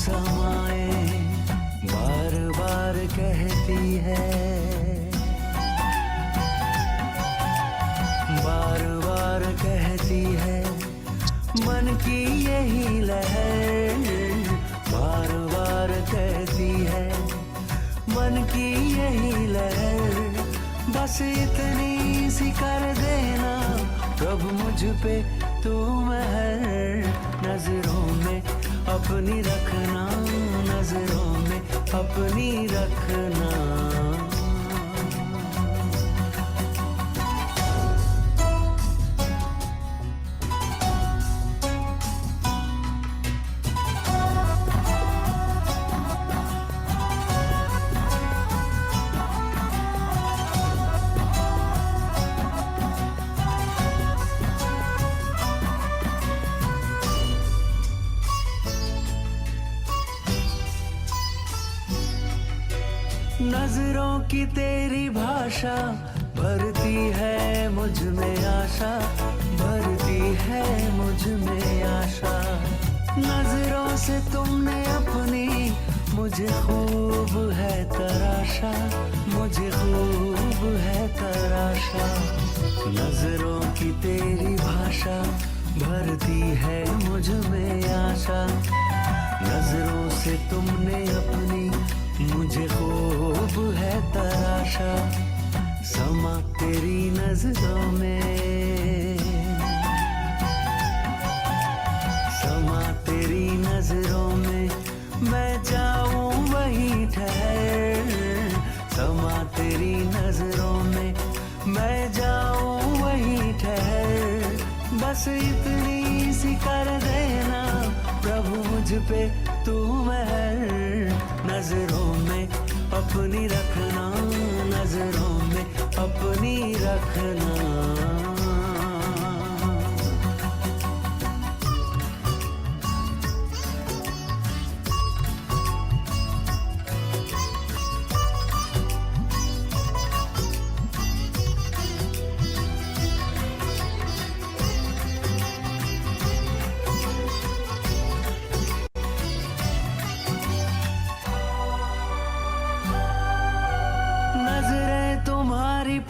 समाए बार बार कहती है, बार बार कहती है मन की यही लहर, बार बार कहती है मन की यही लहर। बस इतनी सी कर देना प्रभु मुझ पे तू महर, नजरों में अपनी रखना, नजरों में अपनी रखना। नजरों की तेरी भाषा भरती है मुझ में आशा, भरती है मुझ में आशा। नजरों से तुमने अपनी मुझे खूब है तराशा, मुझे खूब है तराशा। नजरों की तेरी भाषा भरती है मुझ में आशा, नजरों से तुमने अपनी मुझे खूब है तराशा। समा तेरी नजरों में, समा तेरी नजरों में मैं जाऊं वहीं ठहर, समा तेरी नजरों में मैं जाऊं वहीं ठहर। बस इतनी सी कर देना प्रभु मुझ पे तू महर, नजरों में अपनी रखना, नजरों में अपनी रखना।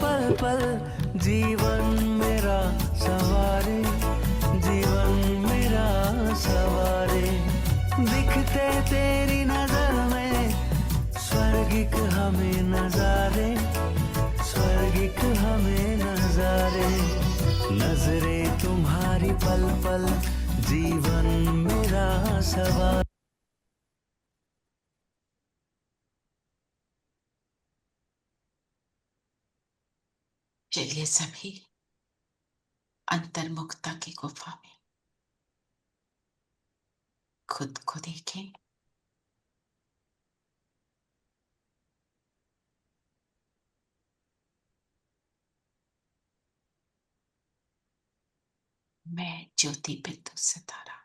पल पल जीवन मेरा सवारे, जीवन मेरा सवारे। दिखते तेरी नजर में स्वर्गिक हमें नजारे, स्वर्गिक हमें नजारे। नजरें तुम्हारी पल पल जीवन मेरा सवारे। चलिए सभी अंतर्मुखता की गुफा में खुद को देखें। मैं ज्योति बिंदु सितारा।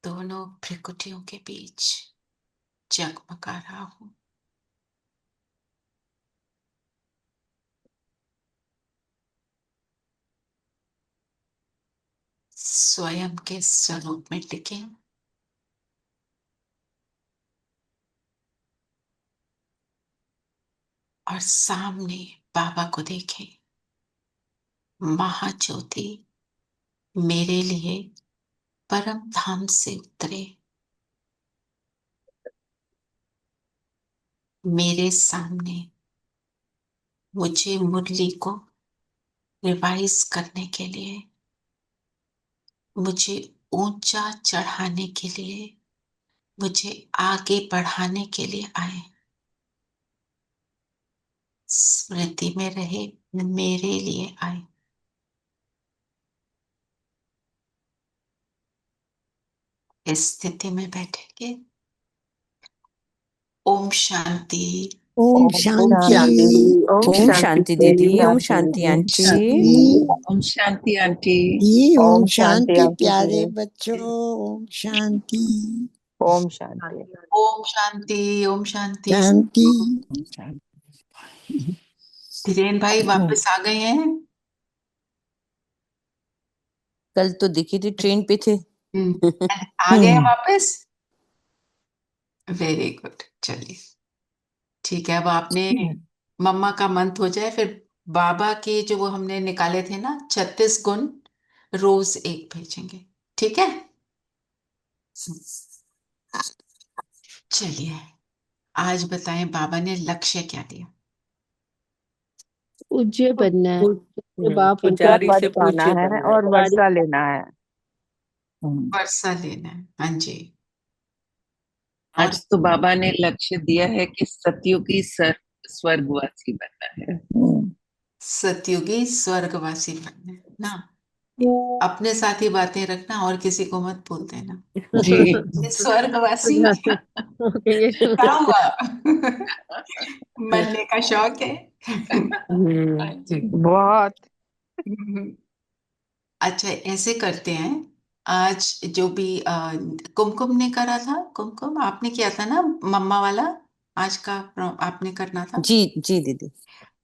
दोनों भ्रिकुटियों के बीच जगमगा रहा हूं। स्वयं के स्वरूप में टिके और सामने बाबा को देखें। महाज्योति मेरे लिए परम धाम से उतरे, मेरे सामने मुझे मुरली को रिवाइज करने के लिए, मुझे ऊंचा चढ़ाने के लिए, मुझे आगे बढ़ाने के लिए आए। स्मृति में रहे मेरे लिए आए। इस स्थिति में बैठेंगे। ओम शांति। ओम शांति। ओम शांति दीदी, ओम शांति आंटी, ओम शांति आंटी। ओम शांति प्यारे बच्चों, ओम शांति। ओम शांति। ओम शांति। ओम शांति। शांति। धीरेन भाई वापस आ गए हैं। कल तो दिखी थी, ट्रेन पे थे। आ गए वापस। वेरी गुड, चलिए ठीक है। अब आपने मम्मा का मंथ हो जाए, फिर बाबा के जो वो हमने निकाले थे ना 36 गुण, रोज एक भेजेंगे, ठीक है। चलिए, आज बताएं बाबा ने लक्ष्य क्या दिया। पूज्य बनना है, पूज्य बाप बनना पुजारी है। से पाना पूज्य है बनना और है। वर्षा लेना है। वर्षा लेना है, हाँ जी। और आज तो बाबा ने लक्ष्य दिया है कि सतयुगी स्वर्गवासी बनना है। सतयुगी स्वर्गवासी बनना है ना। अपने साथ ही बातें रखना और किसी को मत बोल देना। जी। ये स्वर्गवासी ओके, क्या हुआ? मरने का शौक है। जी। बहुत। अच्छा, ऐसे करते हैं। आज जो भी कुमकुम ने करा था, कुमकुम आपने किया था ना मम्मा वाला, आज का आपने करना था। जी जी दीदी।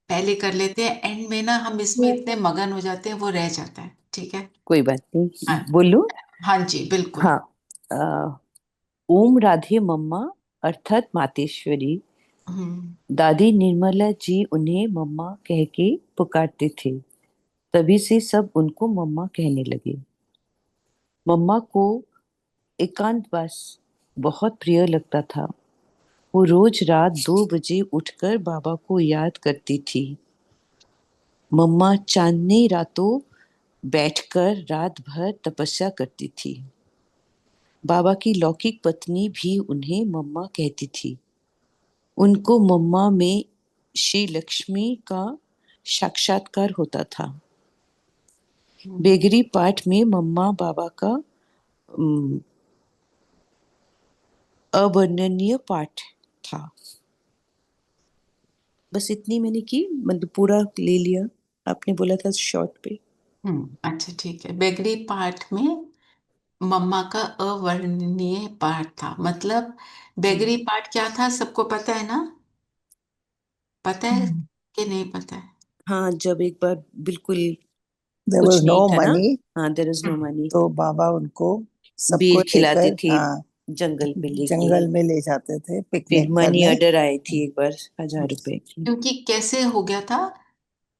पहले कर लेते हैं, एंड में ना हम इसमें इतने मगन हो जाते हैं वो रह जाता है, ठीक है। कोई बात नहीं, हाँ, बोलो। हाँ जी बिल्कुल। हाँ। अ, ओम राधे मम्मा अर्थात मातेश्वरी, हम्म। दादी निर्मला जी उन्हें मम्मा कह के पुकारते थे। तभी से सब उनको मम्मा कहने लगे। मम्मा को एकांतवास बहुत प्रिय लगता था। वो रोज रात 2 बजे उठकर बाबा को याद करती थी। मम्मा चांदनी रातों बैठकर रात भर तपस्या करती थी। बाबा की लौकिक पत्नी भी उन्हें मम्मा कहती थी। उनको मम्मा में श्री लक्ष्मी का साक्षात्कार होता था। बेगरी पाठ में मम्मा बाबा का अवर्णनीय पाठ था। बस इतनी मैंने की, मतलब पूरा ले लिया। आपने बोला था शॉर्ट पे। अच्छा ठीक है। बेगड़ी पाठ में मम्मा का अवर्णनीय पाठ था, मतलब बेगड़ी पाठ क्या था सबको पता है ना? पता है कि नहीं पता है? हाँ, जब एक बार बिल्कुल देयर कुछ वाज नो नहीं था ना। मनी, हाँ, देयर इज नो मनी। तो बाबा उनको सबको बेर खिलाते लेकर, थे हाँ, जंगल पे लेके। जंगल में ले जाते थे फिर पिकनिक मनी करने। ऑर्डर आई थी एक बार 1000 रुपए की। क्योंकि कैसे हो गया था,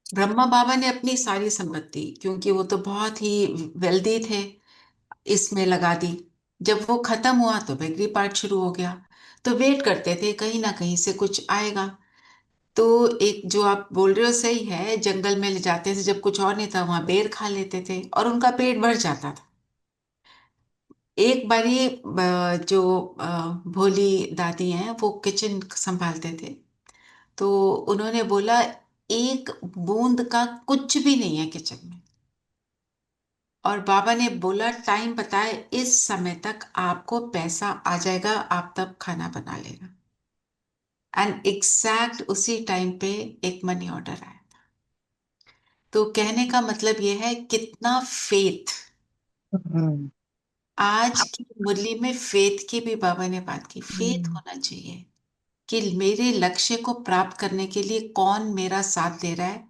ब्रह्मा बाबा ने अपनी सारी संपत्ति, क्योंकि वो तो बहुत ही वेल्दी थे, इसमें लगा दी। जब वो खत्म हुआ तो बेगरी पार्ट शुरू हो गया। तो वेट करते थे कहीं ना कहीं से कुछ आएगा। तो एक जो आप बोल रहे हो सही है, जंगल में ले जाते थे, जब कुछ और नहीं था वहां बेर खा लेते थे और उनका पेट भर जाता था। एक बारी जो भोली दादी हैं वो किचन संभालते थे, तो उन्होंने बोला एक बूंद का कुछ भी नहीं है किचन में। और बाबा ने बोला टाइम बताए, इस समय तक आपको पैसा आ जाएगा, आप तब खाना बना लेना। एंड एग्जैक्ट उसी टाइम पे एक मनी ऑर्डर आया। तो कहने का मतलब ये है कितना फेथ। आज की मुरली में फेथ की भी बाबा ने बात की। फेथ होना चाहिए कि मेरे लक्ष्य को प्राप्त करने के लिए कौन मेरा साथ दे रहा है।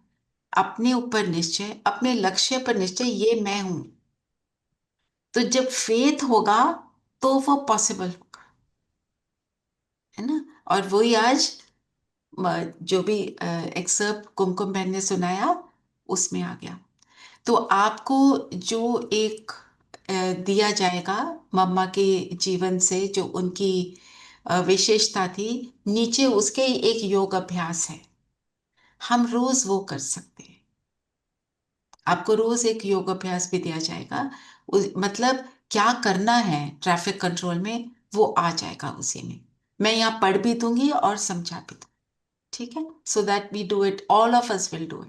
अपने ऊपर निश्चय, अपने लक्ष्य पर निश्चय, ये मैं हूं। तो जब फेथ होगा तो वो पॉसिबल होगा, है ना। और वही आज जो भी एक्सर्प्ट कुमकुम बहन ने सुनाया उसमें आ गया। तो आपको जो एक दिया जाएगा मम्मा के जीवन से, जो उनकी विशेषता थी, नीचे उसके ही एक योग अभ्यास है। हम रोज वो कर सकते हैं। आपको रोज एक योग अभ्यास भी दिया जाएगा। मतलब क्या करना है ट्रैफिक कंट्रोल में, वो आ जाएगा उसी में। मैं यहाँ पढ़ भी दूंगी और समझा भी दूंगी, ठीक है। So that we do it, all of us will do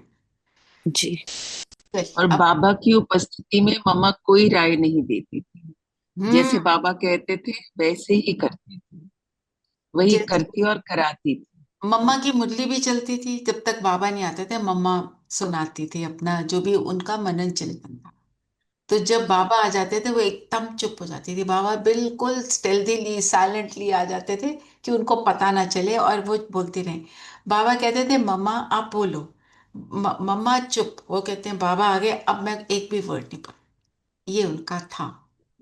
जी। इट। और अब बाबा की उपस्थिति में मम्मा कोई राय नहीं देती थी। हम्म जैसे बाबा कहते थे वैसे ही करती थी, वही जैसे करती और कराती थी। मम्मा की मुरली भी चलती थी, जब तक बाबा नहीं आते थे मम्मा सुनाती थी अपना जो भी उनका मनन चिंतन था। तो जब बाबा आ जाते थे वो एकदम चुप हो जाती थी। बाबा बिल्कुल स्टेल्थीली साइलेंटली आ जाते थे कि उनको पता ना चले और वो बोलती रहे। बाबा कहते थे मम्मा आप बोलो, मम्मा चुप, वो कहते हैं बाबा आ गए, अब मैं एक भी वर्ड नहीं बोल। ये उनका था,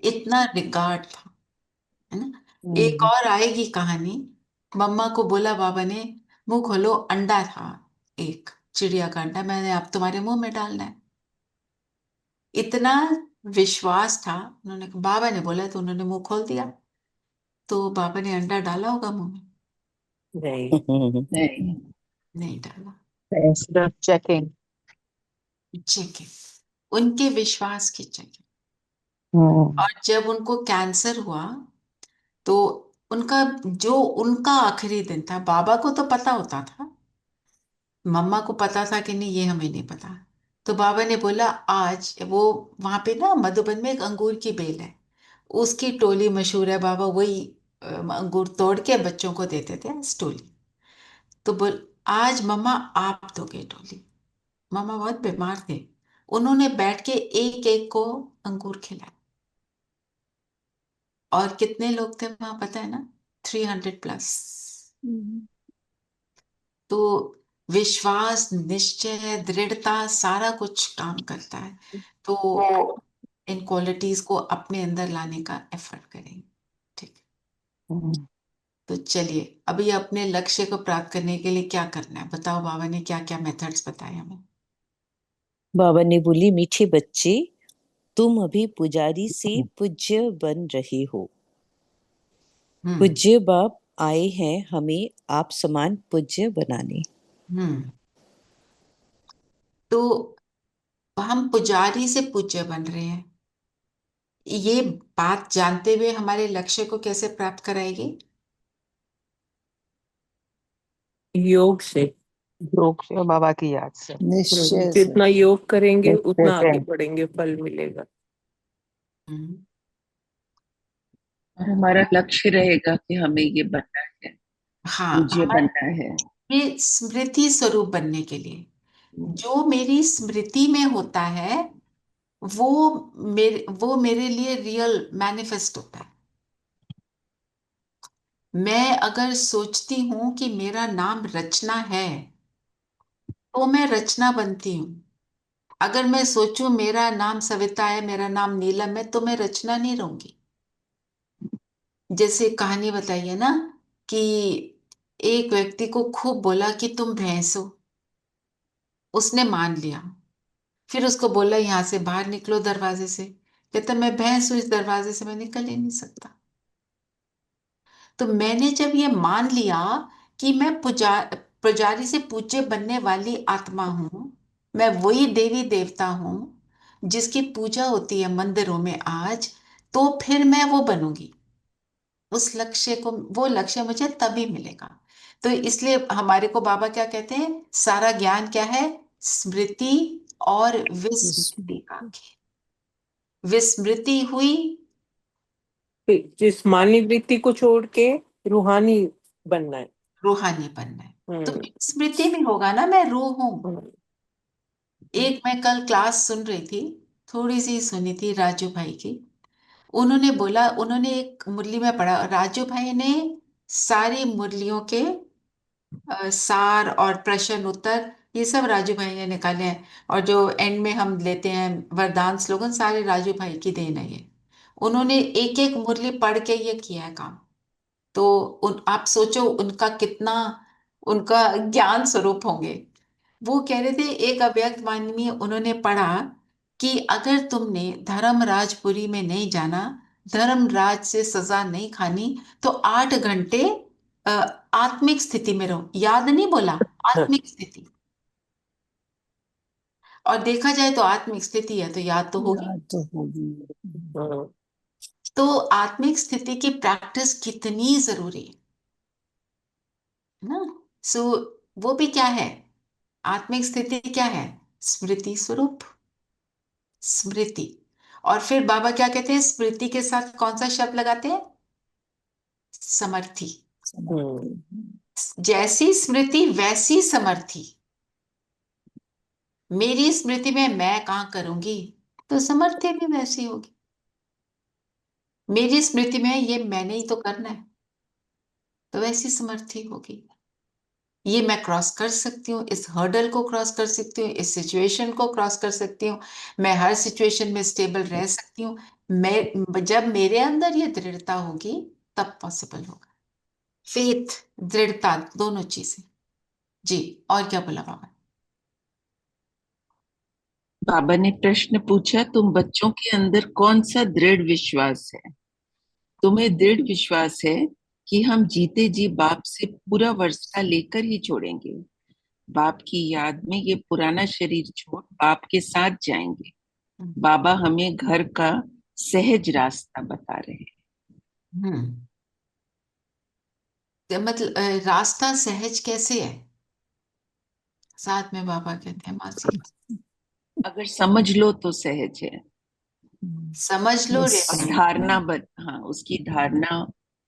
इतना रिगार्ड था, है ना। एक और आएगी कहानी। मम्मा को बोला बाबा ने, मुंह खोलो, अंडा था, एक चिड़िया का अंडा, मैंने अब तुम्हारे मुंह में डालना है। इतना विश्वास था। उन्होंने, बाबा ने बोला तो उन्होंने मुंह खोल दिया। तो बाबा ने अंडा डाला होगा मुंह में? नहीं, नहीं। नहीं डाला। सिर्फ चेकिंग। चेकिंग, उनके विश्वास की चेकिंग। और जब उनको कैंसर हुआ तो उनका, जो उनका आखिरी दिन था, बाबा को तो पता होता था, मम्मा को पता था कि नहीं ये हमें नहीं पता। तो बाबा ने बोला आज वो, वहां पे ना मधुबन में एक अंगूर की बेल है, उसकी टोली मशहूर है, बाबा वही अंगूर तोड़ के बच्चों को देते थे इस टोली। तो बोल, आज मम्मा आप दोगे टोली। मम्मा बहुत बीमार थे, उन्होंने बैठ के एक एक को अंगूर खिलाया। और कितने लोग थे वहां पता है ना? 300+। तो विश्वास, निश्चय, दृढ़ता, सारा कुछ काम करता है। तो इन क्वालिटीज को अपने अंदर लाने का एफर्ट करेंगे। ठीक है, तो चलिए अभी अपने लक्ष्य को प्राप्त करने के लिए क्या करना है बताओ। बाबा ने क्या क्या मेथड्स बताए हमें? बाबा ने बोली, मीठे बच्चे, तुम अभी पुजारी से पूज्य बन रहे हो। हम्म। पूज्य बाप आए हैं हमें आप समान पूज्य बनाने। हम्म। तो हम पुजारी से पूज्य बन रहे हैं, ये बात जानते हुए हमारे लक्ष्य को कैसे प्राप्त कराएगी? योग से। योग से और बाबा की याद से। निश्चय से। जितना योग करेंगे निश्चय उतना से। आगे बढ़ेंगे, फल मिलेगा। हम्म। और हमारा लक्ष्य रहेगा कि हमें ये बनना है, हाँ, पूज्य हमारे बनना है। ये स्मृति स्वरूप बनने के लिए, जो मेरी स्मृति में होता है वो मेरे लिए रियल मैनिफेस्ट होता है। मैं अगर सोचती हूं कि मेरा नाम रचना है तो मैं रचना बनती हूँ। अगर मैं सोचूं मेरा नाम सविता है, मेरा नाम नीलम है, तो मैं रचना नहीं रहूंगी। जैसे कहानी बताई है ना कि एक व्यक्ति को खूब बोला कि तुम भैंस हो, उसने मान लिया। फिर उसको बोला यहां से बाहर निकलो दरवाजे से, कहता मैं भैंस हूं, इस दरवाजे से मैं निकल ही नहीं सकता। तो मैंने जब ये मान लिया कि मैं पुजारी से पूज्य बनने वाली आत्मा हूं, मैं वही देवी देवता हूं जिसकी पूजा होती है मंदिरों में आज, तो फिर मैं वो बनूंगी। उस लक्ष्य को, वो लक्ष्य मुझे तभी मिलेगा। तो इसलिए हमारे को बाबा क्या कहते हैं, सारा ज्ञान क्या है? स्मृति और विस्मृति का खेल। विस्मृति हुई, जिस्मानी वृत्ति को छोड़ के रूहानी बनना है। रूहानी बनना है। तो हम्म। स्मृति में होगा ना मैं रूह हूं। हम्म। एक मैं कल क्लास सुन रही थी, थोड़ी सी सुनी थी राजू भाई की। उन्होंने बोला, उन्होंने एक मुरली में पढ़ा, राजू भाई ने सारी मुरलियों के सार और प्रश्न उत्तर ये सब राजू भाई ने निकाले हैं। और जो एंड में हम लेते हैं वरदान स्लोगन, सारे राजू भाई की देन है ये। उन्होंने एक एक मुरली पढ़ के ये किया है काम। तो आप सोचो उनका कितना, उनका ज्ञान स्वरूप होंगे। वो कह रहे थे, एक अव्यक्त वाणी में उन्होंने पढ़ा कि अगर तुमने धर्मराजपुरी में नहीं जाना, धर्मराज से सजा नहीं खानी, तो 8 घंटे अ, आत्मिक स्थिति में रहो। याद नहीं बोला, आत्मिक स्थिति। और देखा जाए तो आत्मिक स्थिति है तो याद तो होगी। याद तो होगी। हाँ। तो आत्मिक स्थिति की प्रैक्टिस कितनी जरूरी है ना। सो वो भी क्या है, आत्मिक स्थिति क्या है? स्मृति स्वरूप, स्मृति। और फिर बाबा क्या कहते हैं, स्मृति के साथ कौन सा शब्द लगाते हैं? समर्थी। समझते जैसी स्मृति वैसी समर्थी। मेरी स्मृति में मैं कहाँ करूंगी, तो समर्थी भी वैसी होगी। मेरी स्मृति में ये मैंने ही तो करना है, तो वैसी समर्थी होगी। ये मैं क्रॉस कर सकती हूँ, इस हर्डल को क्रॉस कर सकती हूँ, इस सिचुएशन को क्रॉस कर सकती हूँ, मैं हर सिचुएशन में स्टेबल रह सकती हूँ। मैं जब मेरे अंदर ये दृढ़ता होगी तब पॉसिबल होगा। फेथ, दृढ़ता, दोनों चीजें। जी, और क्या बोला बाबा? बाबा ने प्रश्न पूछा, तुम बच्चों के अंदर कौन सा दृढ़ विश्वास है? तुम्हें दृढ़ विश्वास है कि हम जीते जी बाप से पूरा वर्षा लेकर ही छोड़ेंगे। बाप की याद में ये पुराना शरीर छोड़ बाप के साथ जाएंगे। बाबा हमें घर का सहज रास्ता बता रहे हैं। मतलब रास्ता सहज कैसे है? साथ में बाबा कहते हैं मासी, अगर समझ लो तो सहज है, समझ लो, और धारणा हाँ, उसकी धारणा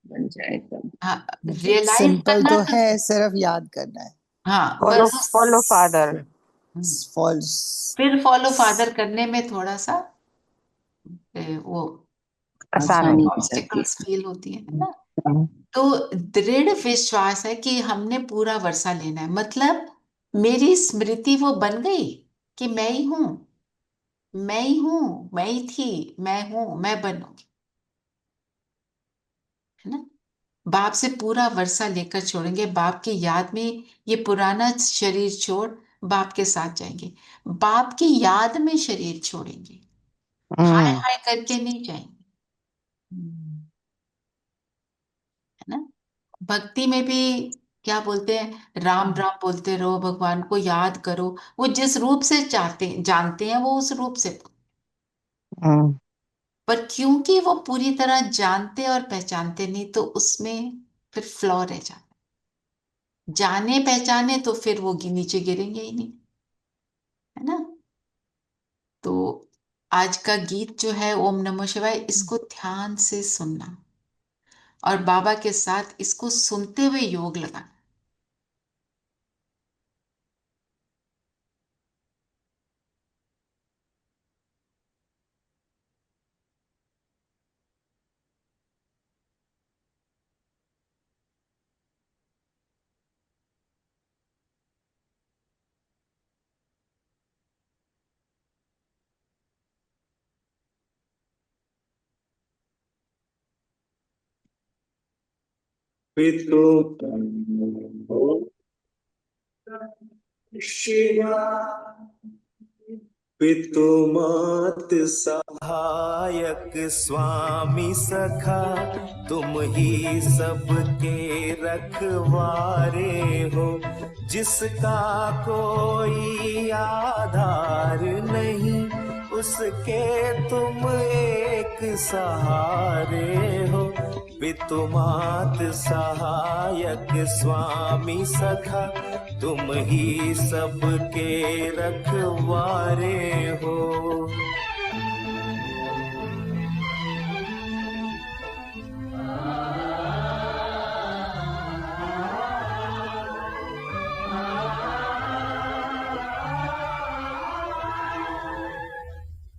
बन जाए तब। हाँ, रियलाइज सिंपल करना तो तो है, सिर्फ याद करना है। हाँ, फॉलो बस फॉलो फादर। फॉल्स। फिर फॉलो फादर करने में थोड़ा सा वो आसान आसानी होगा। हो जाती ऑब्स्टिकल्स फील होती है ना। हम्म, तो दृढ़ विश्वास है कि हमने पूरा वर्षा लेना है, मतलब मेरी स्मृति वो बन गई कि मैं ही हूं, मैं ही हूं, मैं ही थी, मैं हूं, मैं बनूंगी, है ना। बाप से पूरा वर्षा लेकर छोड़ेंगे, बाप की याद में ये पुराना शरीर छोड़ बाप के साथ जाएंगे, बाप की याद में शरीर छोड़ेंगे, हाय हम्म, हाय करके नहीं जाएंगे, है ना। भक्ति में भी क्या बोलते हैं, राम राम बोलते रहो, भगवान को याद करो, वो जिस रूप से चाहते जानते हैं वो उस रूप से। हम्म, पर क्योंकि वो पूरी तरह जानते और पहचानते नहीं, तो उसमें फिर फ्लॉ रह जाता। जाने पहचाने तो फिर वो नीचे गिरेंगे ही नहीं, है ना। तो आज का गीत जो है ओम नमः शिवाय, इसको ध्यान से सुनना और बाबा के साथ इसको सुनते हुए योग लगाना। शिवा पितु मात सहायक स्वामी सखा, तुम ही सबके रखवारे हो, जिसका कोई आधार नहीं, उसके तुम एक सहारे हो। पितु मात सहायक स्वामी सखा, तुम ही सबके रखवारे हो।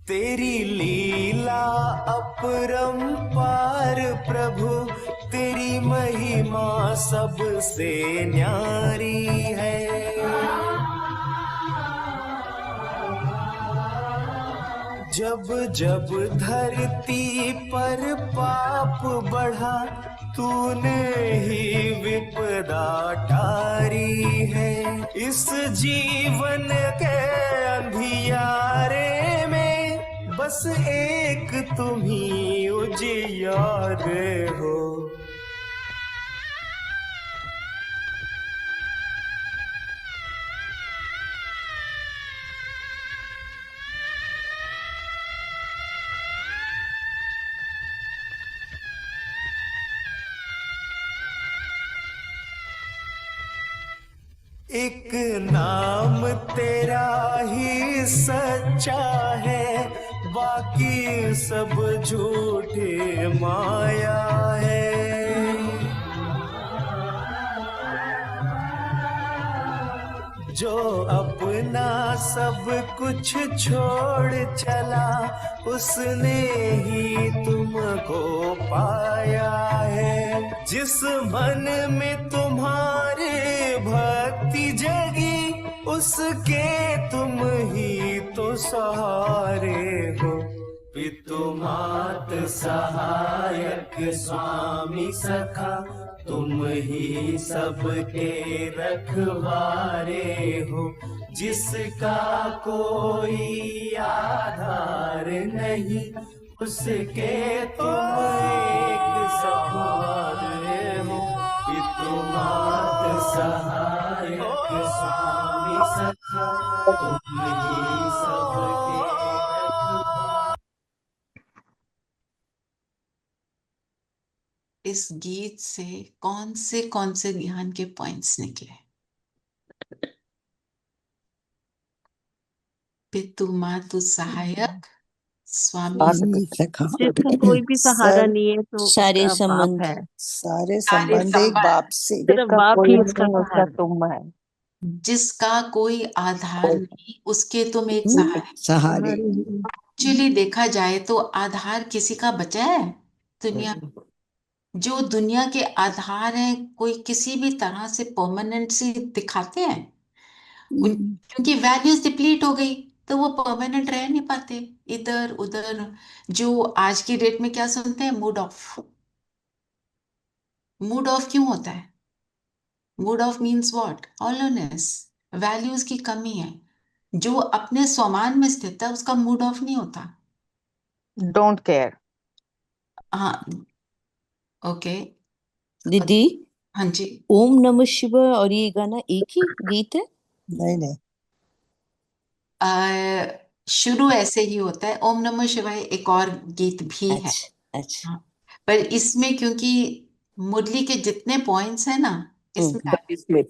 तेरी लीला अपरंपार प्रभु, तेरी महिमा सबसे न्यारी है। जब जब धरती पर पाप बढ़ा, तूने ही विपदा टारी है। इस जीवन के अंधियारे में बस एक तुम ही उजियारे हो। एक नाम तेरा ही सच्चा है, बाकी सब झूठे माया है। जो अपना सब कुछ छोड़ चला, उसने ही तुमको पाया है। जिस मन में तुम्हारे भक्ति जगी, उसके तुम ही तो सहारे हो। पितु मात सहायक स्वामी सखा, तुम ही सबके रखवारे हो। जिसका कोई आधार नहीं, उसके तुम एक सहारे हो। पितु मात सहायक स्वामी सखा, तुम ही सबके रखवारे। इस गीत से कौन से ज्ञान के पॉइंट्स निकले? पितु मातु सहायक स्वामी स्वामी सखा, जिसका कोई भी सहारा नहीं है तो सारे उसका बाप संबंध है। सारे सारे संबंध एक संबंध। बाप से। सिर्फ जिसका बाप कोई ही नहीं उसका उसका सहारा। तुम है। जिसका कोई आधार नहीं, उसके तुम एक सहारे। सहारे। एक्चुअली देखा जाए तो आधार किसी का बचा है दुनिया में? जो दुनिया के आधार है, कोई किसी भी तरह से परमानेंसी दिखाते हैं? क्योंकि वैल्यूज डिप्लीट हो गई तो वो परमानेंट रह नहीं पाते, इधर उधर। जो आज की डेट में क्या सुनते हैं? Mood off. मूड ऑफ क्यों होता है? Mood off means what? Hollowness, values की कमी है। जो अपने स्वमान में स्थित है उसका मूड ऑफ नहीं होता। Don't care. हाँ, ओके। दीदी, हाँ जी। ओम नमः शिवाय और ये गाना एक ही गीत है? नहीं नहीं, शुरू ऐसे ही होता है। ओम नमः शिवाय एक और गीत भी है। अच्छा अच्छा। हाँ, पर इसमें क्योंकि मुरली के जितने पॉइंट्स हैं ना, इसमें इसमें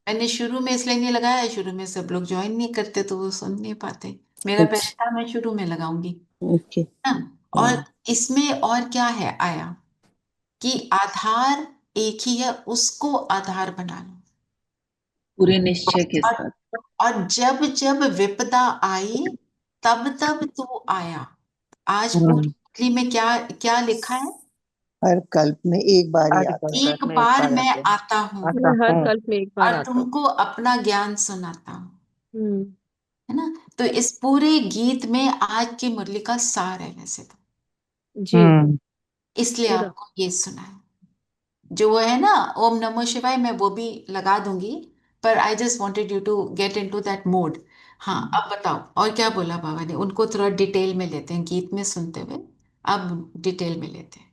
मैंने शुरू में इसलिए नहीं लगाया, शुरू में सब लोग ज्वाइन नहीं करते तो वो सुन नहीं पाते। मेरा अच्छा, पहले था, मैं शुरू में लगाऊंगी ओके। ना। और इसमें और क्या है आया कि आधार एक ही है, उसको आधार बना लो। पूरे निश्चय के और, साथ। और जब जब विपदा आई तब तब तू आया। आज पूरी मुरली में क्या क्या लिखा है? हर कल्प में एक बार ही आता है। एक बार मैं आता हूँ मैं हर कल्प में एक बार और आता हूँ। तुमको अपना ज्ञान सुनाता हूँ, हम्म, है ना? तो इस पूरे गीत में आज की मुरली का सार है वैसे तो, जी इसलिए पूरा। आपको ये सुना है। जो वो है ना ओम नमो शिवाय, मैं वो भी लगा दूंगी, पर I just wanted you to get into that mode. हाँ, अब बताओ और क्या बोला बाबा ने? उनको थोड़ा डिटेल में लेते हैं, गीत में सुनते हुए अब डिटेल में लेते हैं।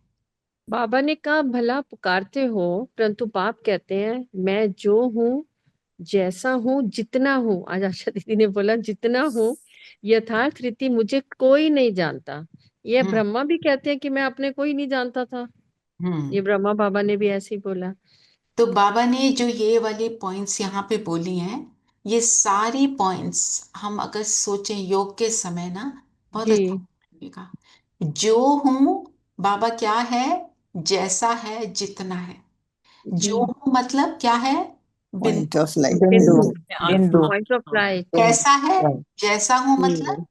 बाबा ने कहा भला पुकारते हो, परंतु बाप कहते हैं मैं जो हूँ, जैसा हूँ, जितना हूँ। आज आशा दीदी ने बोला जितना हूँ, यथार्थ रीति मुझे कोई नहीं जानता। ये हम्म ब्रह्मा भी कहते हैं कि मैं अपने को ही नहीं जानता था। हम्म। ये ब्रह्मा बाबा ने भी ऐसे ही बोला। तो बाबा ने जो ये वाली पॉइंट्स यहाँ पे बोली हैं, ये सारी पॉइंट्स हम अगर सोचें योग के समय ना, बहुत अच्छा जी लगेगा। जो हूं, बाबा क्या है? जैसा है, जितना है। जी। जो हूं मतलब क्या है? पॉइंट बिंदु। Of light. बिंदु। बिंदु। Point of light. कैसा है? जैसा हूं बिंदु। मतलब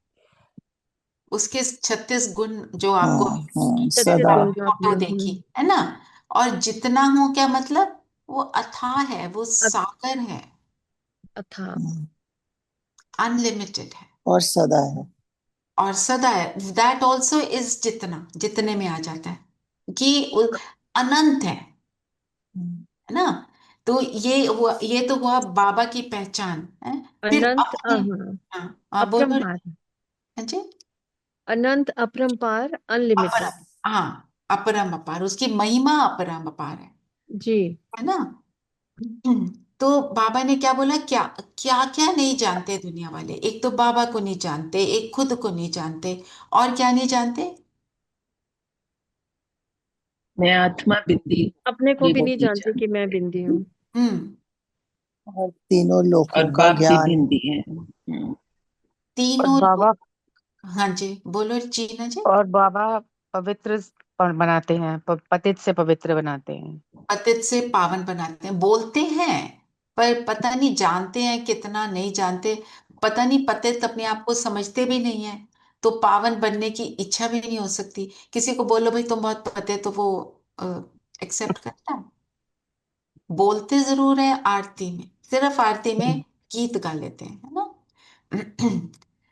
उसके 36 गुण जो हाँ आपको हाँ, सत्य सदा। गुण जो फोटो आपने देखी है ना। और जितना हूं क्या मतलब? वो अथाह है, वो अथ- सागर है, अथा। अनलिमिटेड है और सदा है। और सदा है। दैट ऑल्सो इज जितना, जितने में आ जाता है कि अनंत है ना। तो ये तो हुआ बाबा की पहचान है। फिर अनंत अपने, हाँ हाँ बोलो। अपरंपार। हाँ जी। अनंत अपरंपार अनलिमिटेड। अपरम, हाँ, अपरम अपार, उसकी महिमा अपरम अपार जी है ना। तो बाबा ने क्या बोला? क्या क्या क्या नहीं जानते दुनिया वाले? एक तो बाबा को नहीं जानते, एक खुद को नहीं जानते, और क्या नहीं जानते? मैं आत्मा बिंदी अपने हूँ, को ये भी वो नहीं भी जानते कि मैं जानते बिंदी हैं। हूँ। हम्म। तीनों लोकों और का बाप भी ज्ञान। बिंदी है। और तीनों बाबा लोग। हाँ जी, बोलो जीना जी। और बाबा पवित्र बनाते हैं, पतित से पवित्र बनाते हैं। पतित से पावन बनाते हैं, बोलते हैं, पर पता नहीं जानते हैं कितना, नहीं जानते। पता नहीं, पतित अपने आप को समझते भी नहीं है, तो पावन बनने की इच्छा भी नहीं हो सकती। किसी को बोलो भाई तुम बहुत पतित, तो वो एक्सेप्ट करता है? बोलते जरूर है आरती में, सिर्फ आरती में गीत गा लेते हैं, है ना?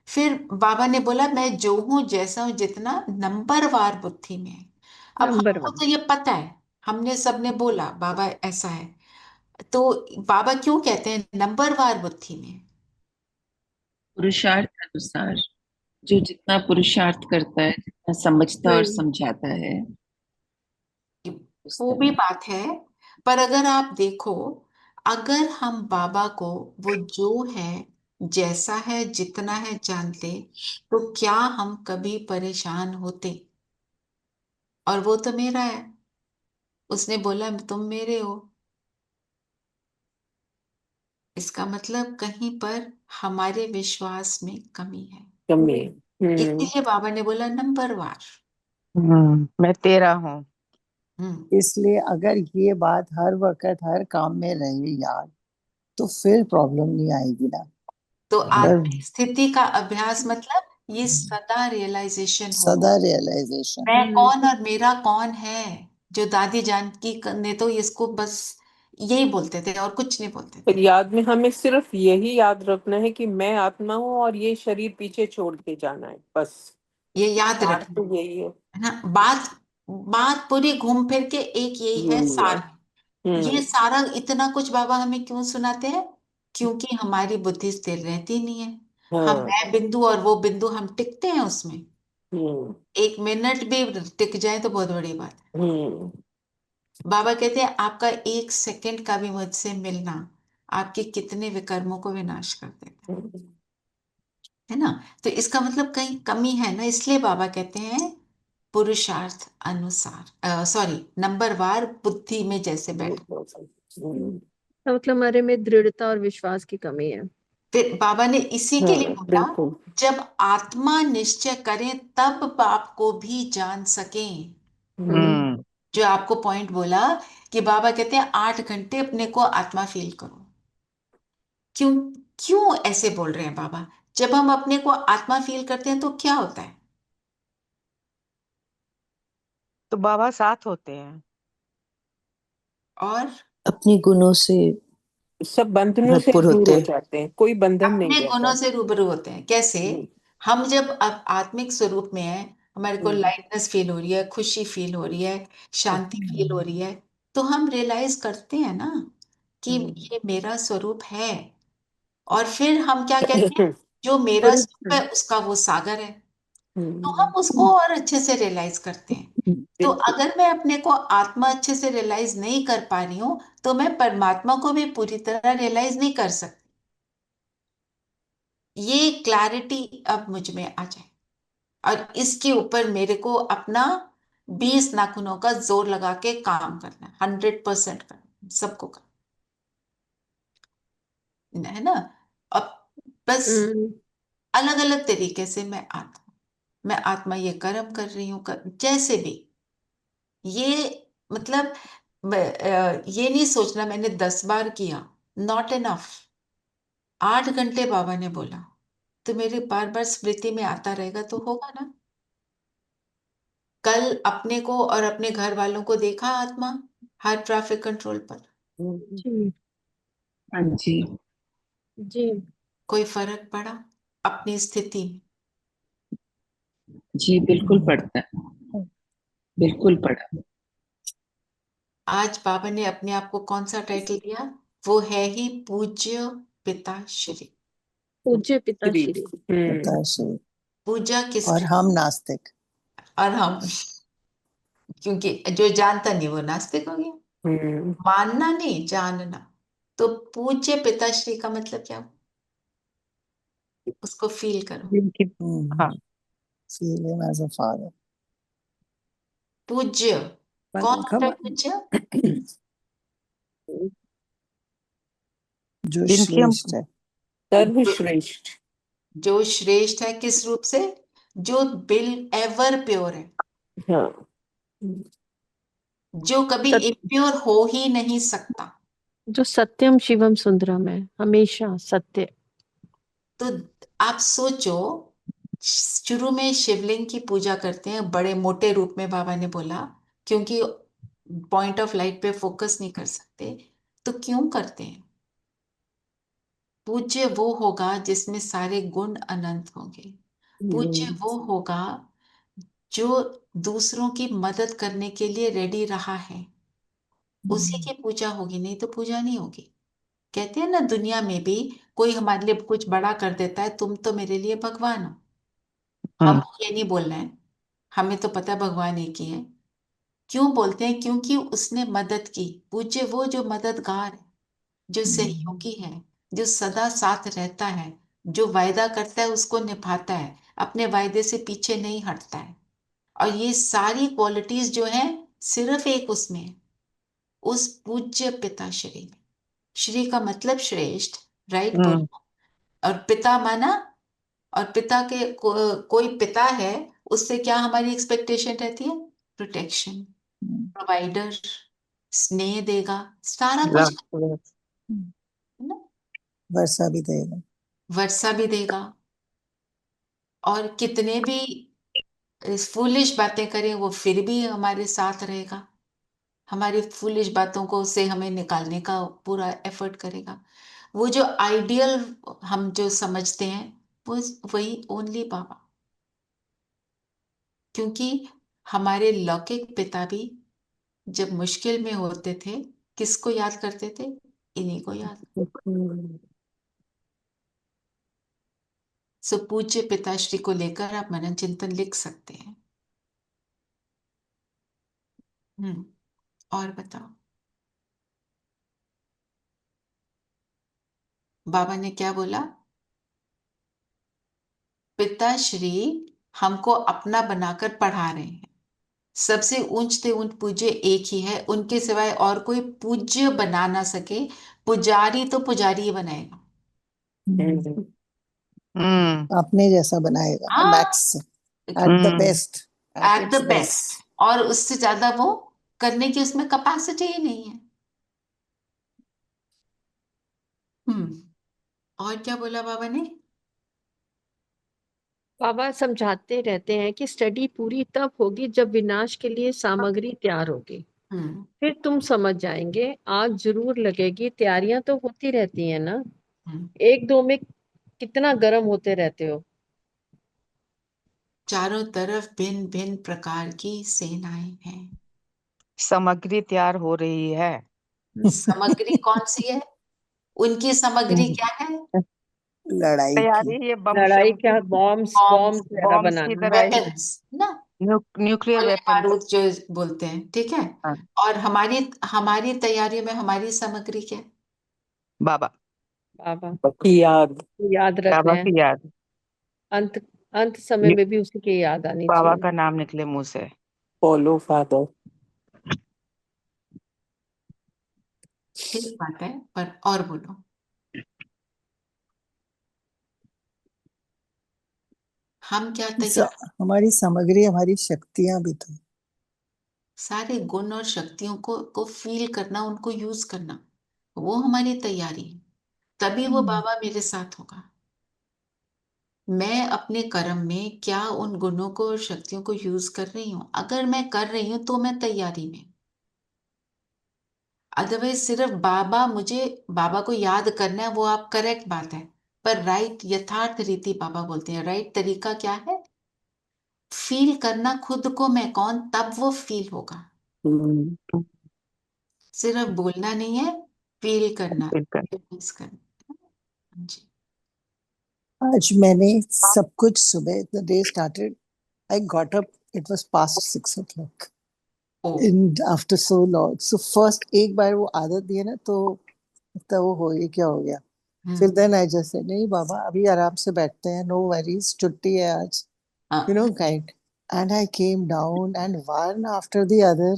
फिर बाबा ने बोला मैं जो हूं जैसा हूं जितना, नंबरवार बुद्धि में है। अब नंबर हमको वन। तो ये पता है, हमने सबने बोला बाबा ऐसा है, तो बाबा क्यों कहते हैं नंबरवार बुद्धि में? पुरुषार्थ अनुसार, जो जितना पुरुषार्थ करता है, जितना समझता और हम्म। समझाता है, उस वो भी तरह। बात है, पर अगर आप देखो, अगर हम बाबा को वो जो है, जैसा है, जितना है जानते, तो क्या हम कभी परेशान होते? और वो तो मेरा है, उसने बोला तुम मेरे हो, इसका मतलब कहीं पर हमारे विश्वास में कमी है। कमी। हम्म। इसीलिए बाबा ने बोला नंबरवार। मैं तेरा हूँ। हम्म। इसलिए अगर ये बात हर वक्त हर काम में रहे यार, तो फिर प्रॉब्लम नहीं आएगी ना। तो पर आत्मिक स्थिति का अभ्यास मतलब ये सदा रियलाइजेशन हो, सदा रियलाइजेशन। मैं कौन और मेरा कौन है। जो दादी जानकी ने तो इसको बस यही बोलते थे और कुछ नहीं बोलते पर थे। याद में हमें सिर्फ यही याद रखना है कि मैं आत्मा हूँ और ये शरीर पीछे छोड़ के जाना है, बस। ये याद बात रखना तो यही है। है ना। बात बात पूरी घूम फिर के एक यही है, यही है। सार। ये हम्म। सारा इतना कुछ बाबा हमें क्यों सुनाते हैं? क्योंकि हमारी बुद्धि स्थिर रहती नहीं है। हम हाँ। मैं बिंदु और वो बिंदु, हम टिकते हैं उसमें। हम्म। एक मिनट भी टिक जाए तो बहुत बड़ी बात है। हम्म। बाबा कहते हैं आपका एक सेकंड का भी मुझसे मिलना आपके कितने विकर्मों को विनाश कर देता है ना। तो इसका मतलब कहीं कमी है ना, इसलिए बाबा कहते हैं पुरुषार्थ अनुसार, सॉरी, नंबरवार बुद्धि में जैसे बैठ। हम्म। तो मतलब हमारे में दृढ़ता और विश्वास की कमी है। फिर बाबा ने इसी के लिए हाँ, बोला, बिल्कुल। जब आत्मा निश्चय करें तब बाप को भी जान सकें। हम्म। जो आपको पॉइंट बोला कि बाबा कहते हैं 8 घंटे अपने को आत्मा फील करो। क्यों? क्यों ऐसे बोल रहे हैं बाबा? जब हम अपने को आत्मा फील करते हैं तो क्या होता है? तो बाबा साथ होते हैं। और अपने गुणों से सब बंधनों से भरपूर दूर होते हो हैं। जाते हैं, कोई बंधन नहीं अपने रहता। गुणों से रूबरू होते हैं। कैसे? हम्म। हम जब अब आत्मिक स्वरूप में है, हमारे को हम्म। लाइटनेस फील हो रही है, खुशी फील हो रही है, शांति फील हो रही है, तो हम रियलाइज करते हैं ना कि हम्म। ये मेरा स्वरूप है। और फिर हम क्या कहते हैं, जो मेरा और स्वरूप है उसका वो सागर है। तो हम्म। हम उसको और अच्छे से रियलाइज करते हैं। तो बिल्कुल। अगर मैं अपने को आत्मा अच्छे से रियलाइज नहीं कर पा रही हूं, तो मैं परमात्मा को भी पूरी तरह रियलाइज नहीं कर सकती। ये क्लैरिटी अब मुझ में आ जाए, और इसके ऊपर मेरे को अपना 20 नाखूनों का जोर लगा के काम करना है, 100% करना, सबको करना है ना। अब बस हम्म। अलग अलग तरीके से मैं आत्मा ये कर्म कर रही हूँ, जैसे भी ये मतलब ये नहीं सोचना मैंने 10 बार किया, नॉट इनफ। 8 घंटे बाबा ने बोला, तो मेरे बार बार स्मृति में आता रहेगा तो होगा ना। कल अपने को और अपने घर वालों को देखा आत्मा हर ट्रैफिक कंट्रोल पर, जी। हाँ जी। जी। कोई फर्क पड़ा अपनी स्थिति में? जी बिल्कुल पढ़ता है, बिल्कुल पढ़ा। आज बाबा ने अपने आप को कौन सा टाइटल दिया? वो है ही पूज्य पिता श्री। पूज्य श्री। पिताश्री। हम्म। बताइए। पूजा और किसकी? हम नास्तिक। और हम, क्योंकि जो जानता नहीं वो नास्तिक हो गया। हम्म। मानना नहीं, जानना। तो पूज्य पिताश्री का मतलब क्या हुआ? उसको फील करो। जिनकी। हाँ। Feel him as a father. पूज्य कौन होता है पूज्य? जो जिनकी हम। श्रेष्ठ है। जो सर्वश्रेष्ठ। जो श्रेष्ठ है किस रूप से? जो बिल एवर प्योर है, हाँ। जो कभी सत, इम्प्योर हो ही नहीं सकता। जो सत्यम शिवम सुंदरम है, हमेशा सत्य। तो आप सोचो, शुरू में शिवलिंग की पूजा करते हैं बड़े मोटे रूप में, बाबा ने बोला, क्योंकि पॉइंट ऑफ लाइट पे फोकस नहीं कर सकते, तो क्यों करते हैं? पूज्य वो होगा जिसमें सारे गुण अनंत होंगे। पूज्य वो होगा जो दूसरों की मदद करने के लिए रेडी रहा है, उसी की पूजा होगी, नहीं तो पूजा नहीं होगी। कहते हैं ना, दुनिया में भी कोई हमारे लिए कुछ बड़ा कर देता है, तुम तो मेरे लिए भगवान हो, हम ये नहीं बोलना है, हमें तो पता है भगवान एक ही है। क्यों बोलते हैं? क्योंकि उसने मदद की। पूज्य वो जो मददगार है, जो सहयोगी है, जो सदा साथ रहता है, जो वायदा करता है उसको निभाता है, अपने वायदे से पीछे नहीं हटता है। और ये सारी क्वालिटीज जो हैं सिर्फ एक उसमें है, उस पूज्य पिताश्री में। श्री का मतलब श्रेष्ठ, राइट बोलो। और पिता माना, और पिता के कोई पिता है, उससे क्या हमारी एक्सपेक्टेशन रहती है? प्रोटेक्शन, प्रोवाइडर, स्नेह देगा, सारा कुछ है ना, वर्षा भी देगा। वर्षा भी देगा। और कितने भी फूलिश बातें करें वो फिर भी हमारे साथ रहेगा, हमारी फूलिश बातों को से हमें निकालने का पूरा एफर्ट करेगा। वो जो आइडियल हम जो समझते हैं, वो वही ओनली बाबा। क्योंकि हमारे लौकिक पिता भी जब मुश्किल में होते थे, किसको याद करते थे? इन्हीं को याद। सो पूज्य पिताश्री को लेकर आप मनन चिंतन लिख सकते हैं। और बताओ, बाबा ने क्या बोला? पिताश्री हमको अपना बनाकर पढ़ा रहे हैं। सबसे ऊंचते ऊंच पूज्य एक ही है, उनके सिवाय और कोई पूज्य बना ना सके। पुजारी तो पुजारी ही बनाएगा। अपने जैसा बनाएगा ना, हाँ, max, at the best, at at the its best. Best. और उससे ज्यादा वो करने की उसमें कैपेसिटी ही नहीं है। और क्या बोला बाबा ने? बाबा समझाते रहते हैं कि स्टडी पूरी तब होगी जब विनाश के लिए सामग्री तैयार होगी, हम्म फिर तुम समझ जाएंगे। आग जरूर लगेगी, तैयारियां तो होती रहती है ना, हम्म। एक दो में कितना गर्म होते रहते हो। चारों तरफ भिन्न भिन्न प्रकार की सेनाएं हैं। सामग्री तैयार हो रही है। सामग्री कौन सी है? उनकी सामग्री क्या है? लड़ाई की। तैयारी, ये बम लड़ाई शम क्या, की, बॉम्ब्स बॉम्ब, बॉम्ब्स वगैरह बॉम्ब्स की बनाना। तरह ही, वेपन्स ना, न्यूक्लियर गोले वेपन्स। बारूद जो बोलते हैं, ठीक है। और हमारी हमारी तैयारी में हमारी सामग्री क्या है? बाबा, बाबा की याद। याद रख बाबा रहे हैं। की याद, अंत अंत समय में भी उसी की याद आनी बाबा चाहिए। का नाम निकले मुंह से। Follow father. ठीक बात है, पर और बोलो। हम क्या तैयार? हमारी सामग्री, हमारी शक्तियां भी तो। सारे गुण और शक्तियों को फील करना, उनको यूज करना, वो हमारी तैयारी है। तभी वो बाबा मेरे साथ होगा। मैं अपने कर्म में क्या उन गुणों को और शक्तियों को यूज कर रही हूं? अगर मैं कर रही हूं तो मैं तैयारी में। अदरवाइज सिर्फ बाबा, मुझे बाबा को याद करना है, वो आप करेक्ट बात है। पर राइट यथार्थ रीति बाबा बोलते हैं, राइट तरीका क्या है? फील करना खुद को, मैं कौन, तब वो फील होगा। सिर्फ बोलना नहीं है, फील करना, बिल्कुल। रियलाइज करना। जी। आज मैंने सब कुछ सुबह, the day started, I got up, it was past 6 o'clock ओ। In after so long. So first एक बार वो आदत दी है ना, तो लगता है वो हो, ये क्या हो गया। फिर देन आई जस्ट सेड, नहीं बाबा अभी आराम से बैठते हैं, नो वरीज, छुट्टी है आज, you know, kind. And I came down, and one after the other,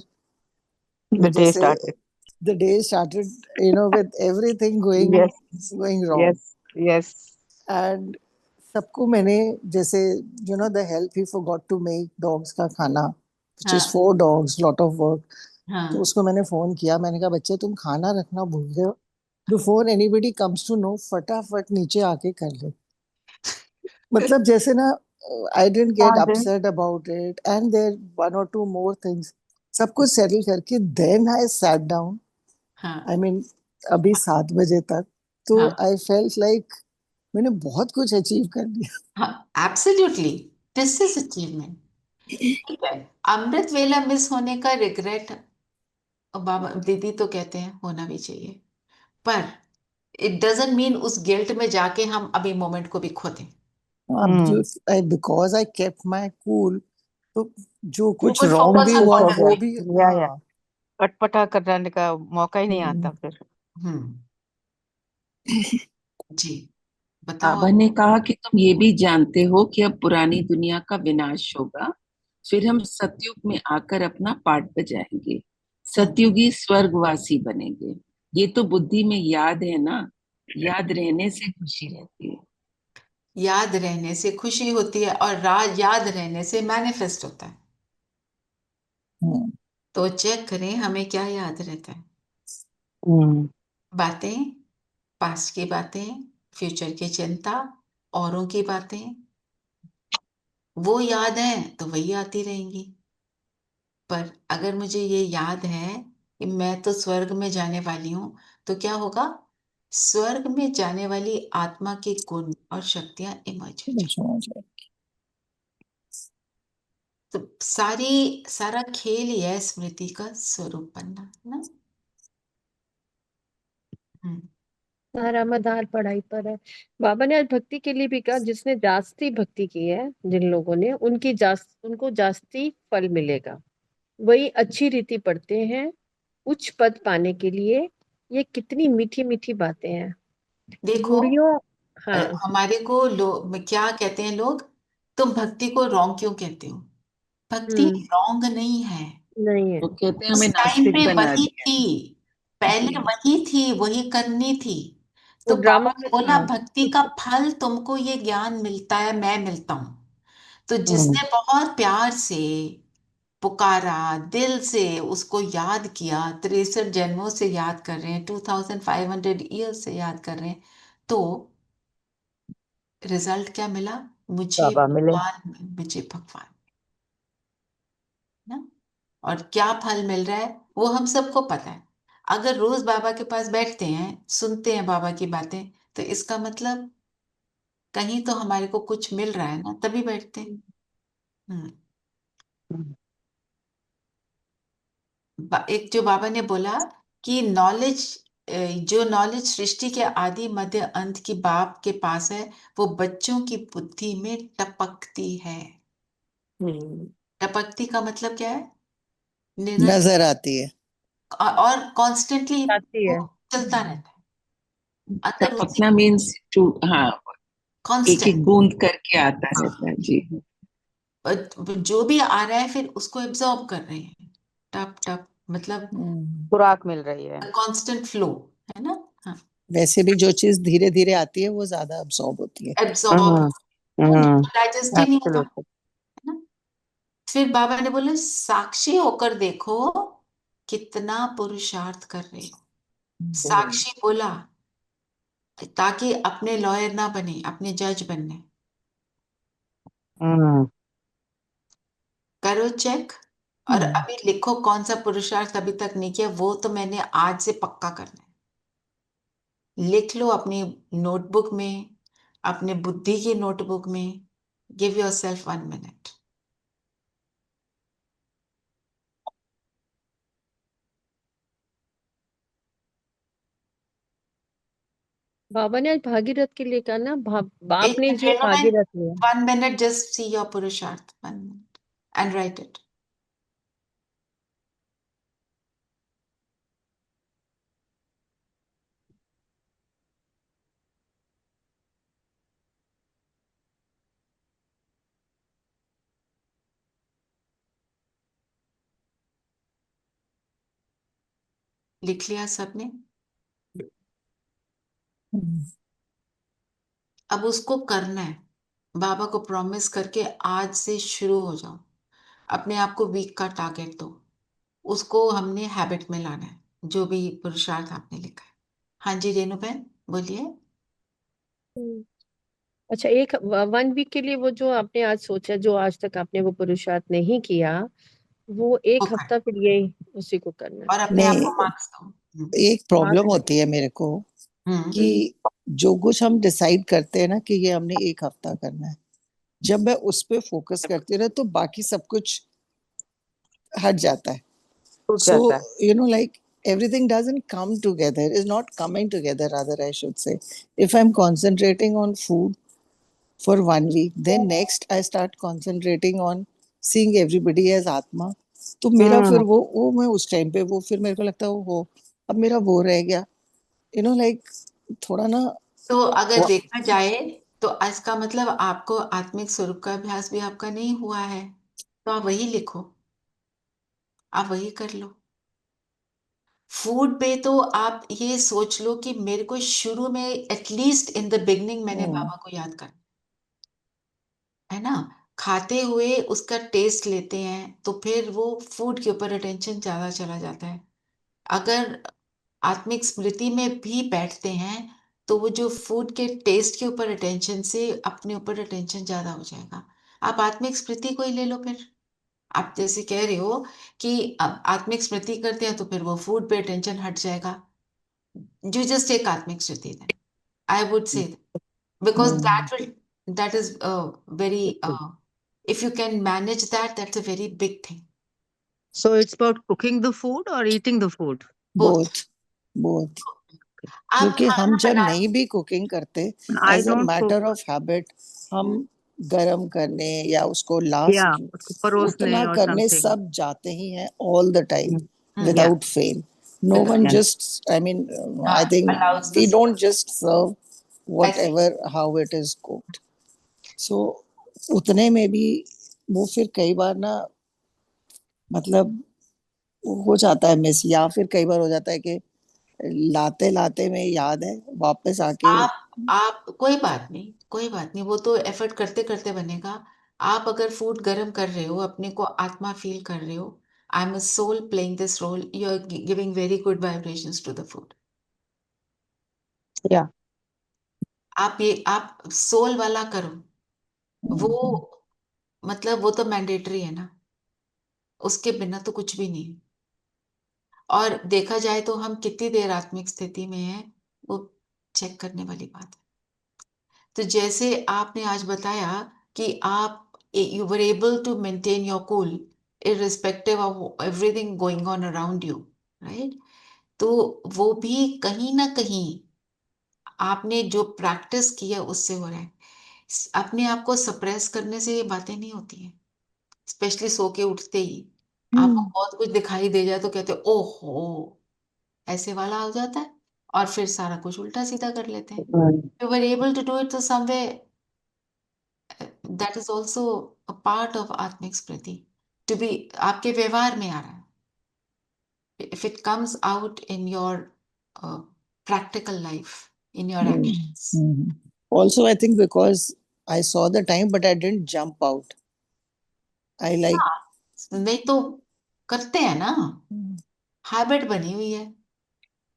The day जैसे started. the day started, you know, with everything Yes, going wrong. yes, yes. And सबको मैंने, जैसे you know, the help, he forgot to make dogs का खाना, which is 4 dogs, lot of work. तो उसको मैंने phone किया, मैंने कहा बच्चे तुम खाना रखना भूल गए हो, before anybody comes to know फटाफट नीचे आके कर ले। मतलब जैसे ना, I didn't get upset about it, and there one or two more things. सब कुछ सेटल करके देन आई सैट डाउन, हाँ आई मीन अभी 7 बजे तक, तो हाँ आई फेल्ट लाइक मैंने बहुत कुछ अचीव कर लिया। हाँ, एब्सोल्युटली, दिस इज अचीवमेंट। ठीक है, अमृत वेला मिस होने का रिग्रेट, बाबा दीदी तो कहते हैं होना भी चाहिए, पर इट डजंट मीन उस गिल्ट में जाके हम अभी मोमेंट को भी खो दें। अब जो because I kept my cool, तो जो वो कुछ कुछ रॉन्ग फोकस भी ऑन हुआ वो पॉजिटिव। भी, या हाँ। अटपटा करने का मौका ही नहीं आता हम्म, फिर। हम्म, जी, बताओ बाबा आप। ने कहा कि तुम ये भी जानते हो कि अब पुरानी दुनिया का विनाश होगा, फिर हम सतयुग में आकर अपना पाठ बजाएंगे, सतयुगी स्वर्गवासी बनेंगे। ये तो बुद्धि में याद है ना, याद रहने से खुशी रहती है। याद रहने से खुशी होती है और राज याद रहने से मैनिफेस्ट होता है। हम्म, तो चेक करें हमें क्या याद रहता है। हम्म बातें, पास्ट की बातें, फ्यूचर की चिंता, औरों की बातें, वो याद है तो वही आती रहेंगी। पर अगर मुझे ये याद है कि मैं तो स्वर्ग में जाने वाली हूं, तो क्या होगा? स्वर्ग में जाने वाली आत्मा के गुण और शक्तियां इमर्ज हो जाएंगी। समझ गए। तो सारा खेल ही है स्मृति का स्वरूप बनना, है ना? हम्म, सारा मदार पढ़ाई पर है। बाबा ने आज भक्ति के लिए भी कहा, जिसने जास्ती भक्ति की है, जिन लोगों ने, उनको जास्ती फल मिलेगा। वही अच्छी रीति पढ़ते हैं उच्च पद पाने के लिए। ये कितनी मीठी मीठी बातें हैं देखो, गुड़ियों। हाँ। हमारे को क्या कहते हैं लोग, तुम भक्ति को रॉन्ग क्यों कहते हो? भक्ति हम्म। रॉन्ग नहीं है। नहीं है। वो कहते हैं उस हमें टाइम नास्तिक पे बना वही दिया। थी, पहले जी। वही थी, वही करनी थी। वो तो बाबा ड्रामा ने में बोला था। भक्ति का फल तुमको ये ज्ञान मिलता है, मैं मिलता हूं। तो हम्म जिसने बहुत प्यार से पुकारा, दिल से उसको याद किया, 63 जन्मों से याद कर रहे हैं, 2500 ईयर्स से याद कर रहे हैं, तो रिजल्ट क्या मिला? मुझे बाबा मिले। भगवान, मुझे भगवान ना। और क्या फल मिल रहा है वो हम सबको पता है। अगर रोज बाबा के पास बैठते हैं, सुनते हैं बाबा की बातें, तो इसका मतलब कहीं तो हमारे को कुछ मिल रहा है ना, तभी बैठते हैं। हम्म। हम्म एक जो बाबा ने बोला कि नॉलेज, जो नॉलेज सृष्टि के आदि मध्य अंत की बाप के पास है, वो बच्चों की बुद्धि में टपकती है। हम्म। टपकती का मतलब क्या है? निरंतर नजर आती है। और कॉन्स्टेंटली आती वो है। चलता रहता है। अगर उसी टपकना मीन्स टू, हाँ, एक कांस्टेंट, एक बूंद करके आता रहता है जी। जो भी आ रहा है फिर उसको एब्जॉर्ब कर रहे हैं, टप टप, मतलब हम्म, खुराक मिल रही है। कांस्टेंट फ्लो, है ना? हाँ, वैसे भी जो चीज धीरे धीरे आती है वो ज्यादा अब्सॉर्ब होती है। एब्जॉर्ब, हम्म वो हम्म डाइजेस्ट ही नहीं होता, एब्सोल्युटली। है ना? फिर बाबा ने बोले साक्षी होकर देखो कितना पुरुषार्थ कर रहे हो। साक्षी बोला ताकि अपने लॉयर ना बने, अपने जज बनने। हम्म करो चेक, और हम्म, अभी लिखो कौन सा पुरुषार्थ अभी तक नहीं किया, वो तो मैंने आज से पक्का करना है। लिख लो अपनी नोटबुक में, अपने बुद्धि की नोटबुक में। Give yourself 1 minute. बाबा ने आज भागीरथ के लिए कहा ना, बाप एक ने मिनट जो रेणु मैन, भागीरथ लिया। 1 मिनट, जस्ट सी योर पुरुषार्थ, 1 मिनट एंड राइट इट। लिख लिया सबने? हम्म, अब उसको करना है। बाबा को प्रॉमिस करके आज से शुरू हो जाओ। अपने आप को वीक का टारगेट दो, उसको हमने हैबिट में लाना है, जो भी पुरुषार्थ आपने लिखा है। हाँ जी रेणु बहन, बोलिए। हम्म। अच्छा, एक 1 वीक के लिए वो जो आपने आज सोचा, जो आज तक आपने वो पुरुषार्थ नहीं किया, वो एक वो कर हफ्ता फिर यही उसी को करना है। और अपने आप को नहीं, मार्क्स दो। एक प्रॉब्लम मार्क्स होती है मेरे को हम्म कि जो कुछ हम डिसाइड करते हैं ना कि ये हमने एक हफ्ता करना है, जब मैं उस पे फोकस करती रहे तो बाकी सब कुछ हट जाता है. छूट So, जाता है। like everything doesn't come together, is not coming together, rather, I should say. If I'm concentrating on food for 1 week, then next I start concentrating on seeing everybody as Atma. तो मेरा फिर वो मैं उस time पे वो फिर मेरे को लगता है वो अब मेरा वो रह गया, लाइक थोड़ा ना. तो अगर वो देखा जाए तो इसका मतलब आपको आत्मिक स्वरूप का अभ्यास भी आपका नहीं हुआ है, तो आप वही लिखो, आप वही कर लो। फूड पे तो आप ये सोच लो कि मेरे को शुरू में एटलीस्ट इन द बिगनिंग मैंने हम्म, बाबा को याद करना है ना। खाते हुए उसका टेस्ट लेते हैं तो फिर वो फूड के ऊपर अटेंशन ज्यादा चला जाता है। अगर आत्मिक स्मृति में भी बैठते हैं तो वो जो फूड के टेस्ट के ऊपर अटेंशन से अपने ऊपर अटेंशन ज्यादा हो जाएगा। आप आत्मिक स्मृति को ही ले लो फिर। आप जैसे कह रहे हो कि अब आत्मिक स्मृति करते हैं तो फिर वो फूड पे अटेंशन हट जाएगा। You just take Atmik Shruti then. I would say that. Because hmm, that is very, if you can manage that, that's a very big thing. So it's about cooking the food or eating the food? both, Both. both. आप क्योंकि हम खाना जब बना, नहीं भी cooking करते, I as a don't cook. Matter of habit, हम गरम करने या उसको Yeah, लास्ट उसको परोसने उतना or करने something. सब जाते ही हैं all the time Yeah, without fail. No without, one yeah. just, I mean, I think allows we this. don't just serve ऐसे whatever how it is cooked. So उतने में भी वो फिर कई बार ना, मतलब हो जाता है मिस, या फिर कई बार हो जाता है कि लाते लाते में याद है वापस आके. आप कोई बात नहीं, कोई बात नहीं, वो तो एफर्ट करते करते बनेगा। आप अगर फूड गर्म कर रहे हो, अपने को आत्मा फील कर रहे हो, I am a soul playing this role, you are giving very good vibrations to the food. Yeah. आप सोल वाला करो। वो हम्म, मतलब वो तो मैंडेटरी है ना, उसके बिना तो कुछ भी नहीं। और देखा जाए तो हम कितनी देर आत्मिक स्थिति में हैं, वो चेक करने वाली बात है। तो जैसे आपने आज बताया कि आप you were able to maintain your cool irrespective of everything going on around you, right? तो वो भी कहीं ना कहीं आपने जो प्रैक्टिस किया उससे हो रहा है। अपने आप को सप्रेस करने से ये बातें नहीं होती हैं। स्पेशली सो के उठते ही आपको हम्म, बहुत कुछ दिखाई दे जाए तो कहते हो ओहो, ऐसे वाला हो जाता है, और फिर सारा कुछ उल्टा सीधा कर लेते हैं। You were able to do it तो someway, that is also a part of आत्मिक स्मृति, टू बी आपके व्यवहार में आ रहा है। If it comes out in your practical life, in your actions. Hmm. Also, I think because I saw the time, but I didn't jump out. I like. हाँ, नहीं तो करते हैं ना, हम्म, हैबिट बनी हुई है।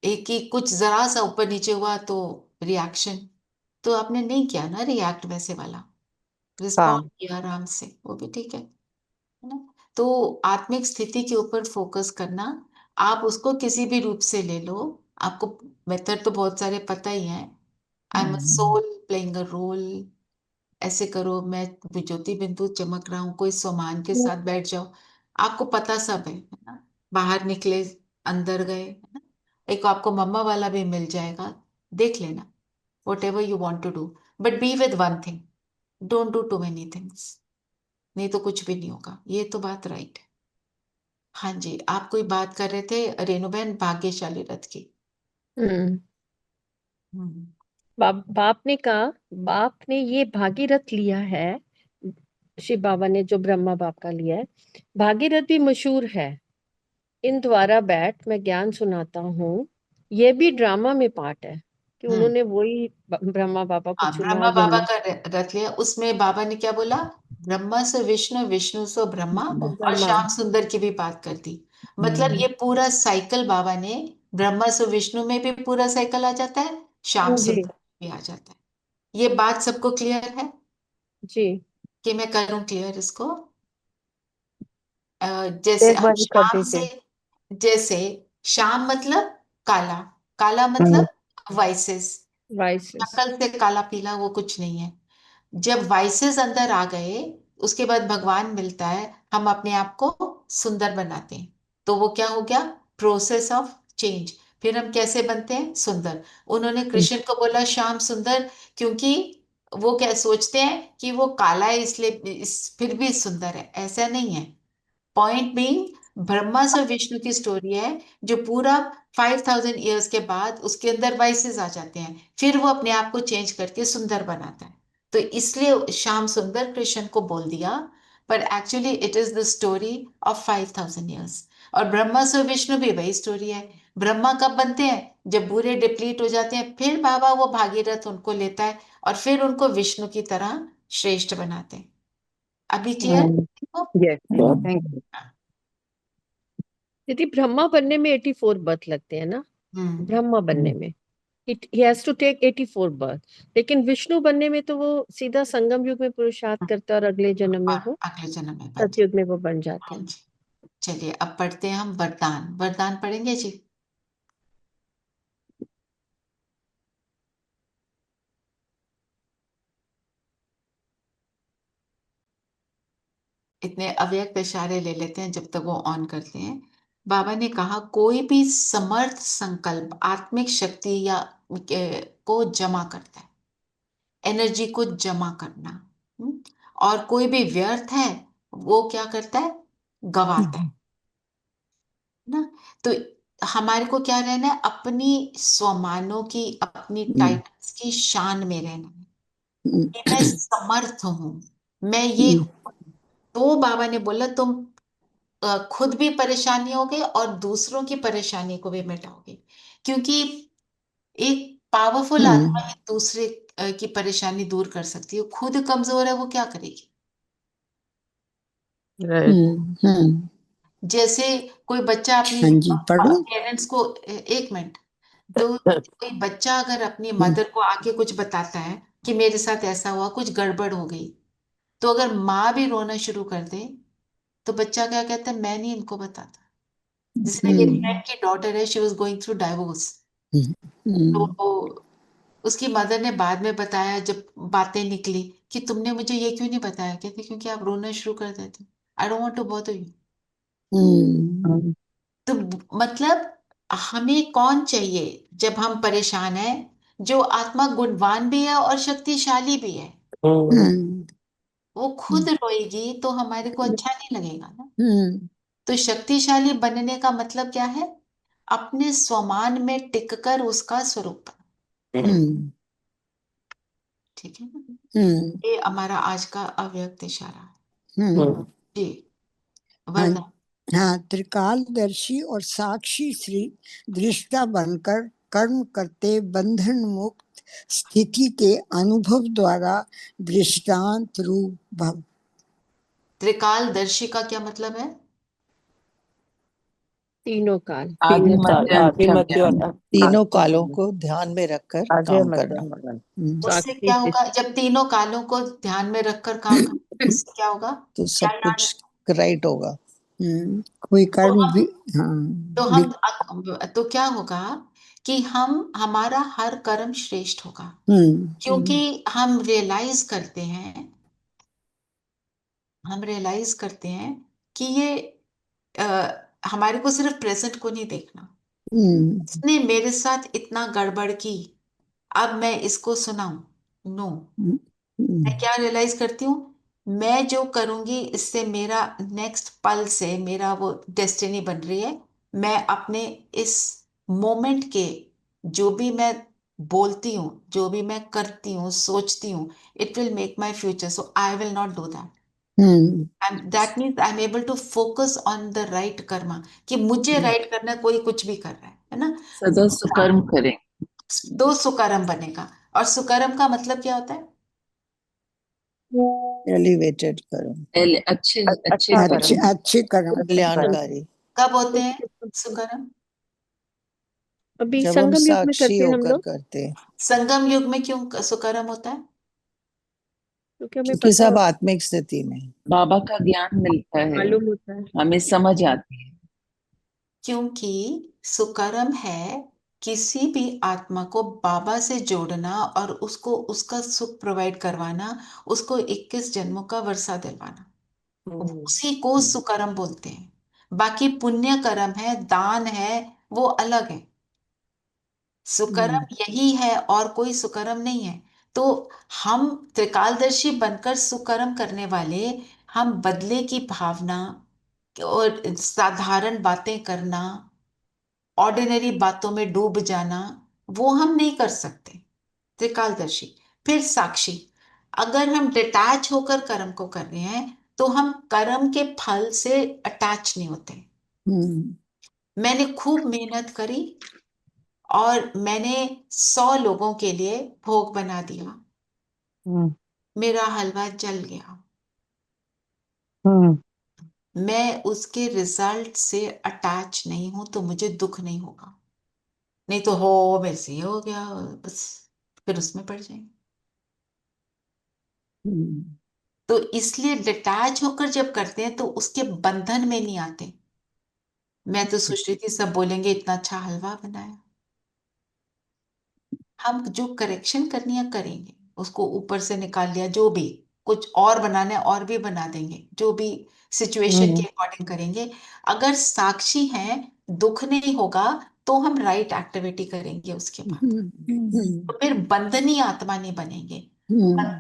एक ही कुछ जरा सा ऊपर नीचे हुआ तो रिएक्शन, तो आपने नहीं किया ना रिएक्ट वैसे वाला, हाँ. रिस्पॉन्ड किया आराम से, वो भी ठीक है ना। तो आत्मिक स्थिति के ऊपर फोकस करना, आप उसको किसी भी रूप से ले लो। आपको मेथड तो बहुत सारे पता ही हैं। I am a hmm, soul playing a role, ऐसे करो, मैं ज्योति बिंदु चमक रहा हूँ, कोई सामान के साथ बैठ जाओ, आपको पता सब है ना। बाहर निकले, अंदर गए, है ना। एक आपको मम्मा वाला भी मिल जाएगा, देख लेना, whatever you want to do, but be with one thing, don't do too many things, नहीं तो कुछ भी नहीं होगा। ये तो बात राइट है। हाँ जी, आप कोई बात कर रहे थे रेणुबेन भाग्यशाली रथ की। हम्म। हम्म। बाप ने कहा, बाप ने ये भागीरथ लिया है, शिव बाबा ने जो ब्रह्मा बाप का लिया है। भागीरथ भी मशहूर है, इन द्वारा बैठ मैं ज्ञान सुनाता हूँ। ये भी ड्रामा में पार्ट है कि हम्म। उन्होंने वही ब्रह्मा बाबा को हाँ, चुना ब्रह्मा बाबा जन्म। का रथ लिया, उसमें बाबा ने क्या बोला, ब्रह्मा से विष्णु, विष्णु से ब्रह्मा, और ब्रह्मा। श्याम सुंदर की भी बात कर दी। मतलब हम्म, ये पूरा साइकिल बाबा ने, ब्रह्मा से विष्णु में भी पूरा साइकिल आ जाता है, श्याम जी। सुंदर में भी आ जाता है। ये बात सबको क्लियर है जी। कि मैं करूं क्लियर इसको। जैसे एक हम बार शाम करते से, थे। जैसे शाम मतलब काला, काला मतलब वाइसेस, वाइसेस। शक्ल से काला पीला वो कुछ नहीं है। जब वाइसेस अंदर आ गए, उसके बाद भगवान मिलता है, हम अपने आप को सुंदर बनाते हैं। तो वो क्या हो गया? Process of change. फिर हम कैसे बनते हैं? सुंदर। उन्होंने कृष्ण को बोला श्याम सुंदर, क्योंकि वो क्या सोचते हैं कि वो काला है इसलिए फिर भी सुंदर है, ऐसा नहीं है। पॉइंट बीइंग, ब्रह्मा से विष्णु की स्टोरी है, जो पूरा 5000 ईयर्स के बाद उसके अंदर वाइसेस आ जाते हैं, फिर वो अपने आप को चेंज करके सुंदर बनाता है। तो इसलिए श्याम सुंदर कृष्ण को बोल दिया, पर actually it is the story of 5000 years. और ब्रह्मा से विष्णु भी वही स्टोरी है। ब्रह्मा कब बनते हैं? जब पूरे डिप्लीट हो जाते हैं, फिर बाबा वो भागीरथ उनको लेता है और फिर उनको विष्णु की तरह श्रेष्ठ बनाते हैं। अभी clear? Yes, yes. Thank you. यदि ब्रह्मा बनने में 84 बर्थ लगते हैं ना, ब्रह्मा बनने में he has to take 84 birth, लेकिन विष्णु बनने में तो वो सीधा संगम युग में पुरुषार्थ करता है और अगले जन्म में और वो अगले जन्म में बन सतयुग में वो बन जाते जाए। हैं। चलिए अब पढ़ते हैं हम वरदान। वरदान पढ़ेंगे जी? इतने अव्यक्त इशारे ले लेते हैं जब तक वो ऑन करते हैं। बाबा ने कहा कोई भी समर्थ संकल्प आत्मिक शक्ति या को जमा करता है, एनर्जी को जमा करना। और कोई भी व्यर्थ है वो क्या करता है? गवाता है ना। तो हमारे को क्या रहना है? अपनी स्वमानों की, अपनी टाइटल्स की शान में रहना है कि मैं समर्थ हूं, मैं ये हूं। तो बाबा ने बोला तुम खुद भी परेशानी होगे और दूसरों की परेशानी को भी मिटाओगे, क्योंकि एक पावरफुल आत्मा ही दूसरे की परेशानी दूर कर सकती है। खुद कमजोर है, वो क्या करेगी? Right. जैसे कोई बच्चा अपनी हाँ जी, पढ़ूं? पेरेंट्स को, एक मिनट, तो कोई बच्चा अगर अपनी मदर को आके कुछ बताता है कि मेरे साथ ऐसा हुआ, कुछ गड़बड़ हो गई, तो अगर माँ भी रोना शुरू कर दे, तो बच्चा क्या कहता है? मैं नहीं इनको बताता। जिसने मेरी फ्रेंड की डॉटर है, she was going through divorce, तो उसकी मदर ने बाद में बताया, जब बातें निकली, कि तुमने मुझे ये क्यों नहीं बताया? कहते क्योंकि आप रोना शुरू कर देते, I don't want to bother you. तो मतलब हमें कौन चाहिए जब हम परेशान हैं? जो आत्मा गुणवान भी है और शक्तिशाली भी है। वो खुद रोएगी तो हमारे को अच्छा नहीं लगेगा ना। तो शक्तिशाली बनने का मतलब क्या है? अपने स्वमान में टिककर उसका स्वरूप बनना। ठीक है ना? ये हमारा आज का अव्यक्त इशारा है जी। वरदान। हाँ, त्रिकालदर्शी और साक्षी श्री दृष्टा बनकर कर्म करते बंधन मुक्त स्थिति के अनुभव द्वारा दृष्टांत रूप भव। त्रिकालदर्शी का क्या मतलब है? तीनों काल, आदि मध्य आदि मध्य और तीनों कालों को ध्यान में रखकर आगे काम मत करना। उससे साक्षी क्या होगा? जब तीनों कालों को ध्यान में रखकर काम करें, उससे क्या होगा? तो क्या सब याद कुछ रखें? राइट होगा। कोई तो कर्म हम भी तो हम तो क्या होगा कि हम हमारा हर कर्म श्रेष्ठ होगा, क्योंकि हम रियलाइज करते हैं कि ये हमारे को सिर्फ प्रेजेंट को नहीं देखना। इसने मेरे साथ इतना गड़बड़ की, अब मैं इसको सुनाऊं? नो। मैं क्या रियलाइज करती हूँ? मैं जो करूंगी इससे मेरा नेक्स्ट पल से मेरा वो डेस्टिनी बन रही है। मैं अपने इस मोमेंट के, जो भी मैं बोलती हूँ, जो भी मैं करती हूँ, सोचती हूँ, it will make my future, so I will not do that. That means I am able to focus on the right karma, कि मुझे राइट करना है, कोई कुछ भी कर रहा है ना। सदा सुकर्म करें। दो सुकर्म बनेगा। और सुकर्म का मतलब क्या होता है? एलिवेटेड करो, अच्छे अच्छे अच्छा अच्छे कर्म। अच्छे कर्म। कल्याणकारी। कब होते हैं सुकर्म? अभी जब हम संगम युग में साक्षी करते हैं हम होकर लोग। करते हैं। संगम युग में क्यों सुकर्म होता है? क्योंकि हमें क्योंकि पता सब आत्मिक स्थिति में। बाबा का ज्ञान मिलता है, मालूम होता है। हमें समझ आती है। क्योंकि सुकर्म है किसी भी आत्मा को बाबा से जोड़ना और उसको उसका सुख प्रोवाइड करवाना, उसको 21 जन्मों का वर्षा दिलवाना, उसी को सुकर्म बोलते हैं। बाकी पुण्य कर्म है, दान है, वो अलग है। सुकर्म यही है और कोई सुकर्म नहीं है। तो हम त्रिकालदर्शी बनकर सुकर्म करने वाले, हम बदले की भावना और साधारण बातें करना, ऑर्डिनरी बातों में डूब जाना, वो हम नहीं कर सकते। त्रिकालदर्शी। फिर साक्षी। अगर हम डिटैच होकर कर्म को कर रहे हैं तो हम कर्म के फल से अटैच नहीं होते। मैंने खूब मेहनत करी और मैंने 100 लोगों के लिए भोग बना दिया, मेरा हलवा जल गया, मैं उसके रिजल्ट से अटैच नहीं हूं तो मुझे दुख नहीं होगा। नहीं तो हो मेरे से ये हो गया, बस फिर उसमें पड़ जाएंगे। तो इसलिए डिटैच होकर जब करते हैं तो उसके बंधन में नहीं आते। मैं तो सोच रही थी सब बोलेंगे इतना अच्छा हलवा बनाया। हम जो करेक्शन करनी है करेंगे, उसको ऊपर से निकाल लिया, जो भी कुछ और बनाना है और भी बना देंगे, जो भी सिचुएशन के अकॉर्डिंग करेंगे। अगर साक्षी हैं, दुख नहीं होगा तो हम राइट एक्टिविटी करेंगे उसके बाद। तो फिर बंधनी आत्मा नहीं बनेंगे।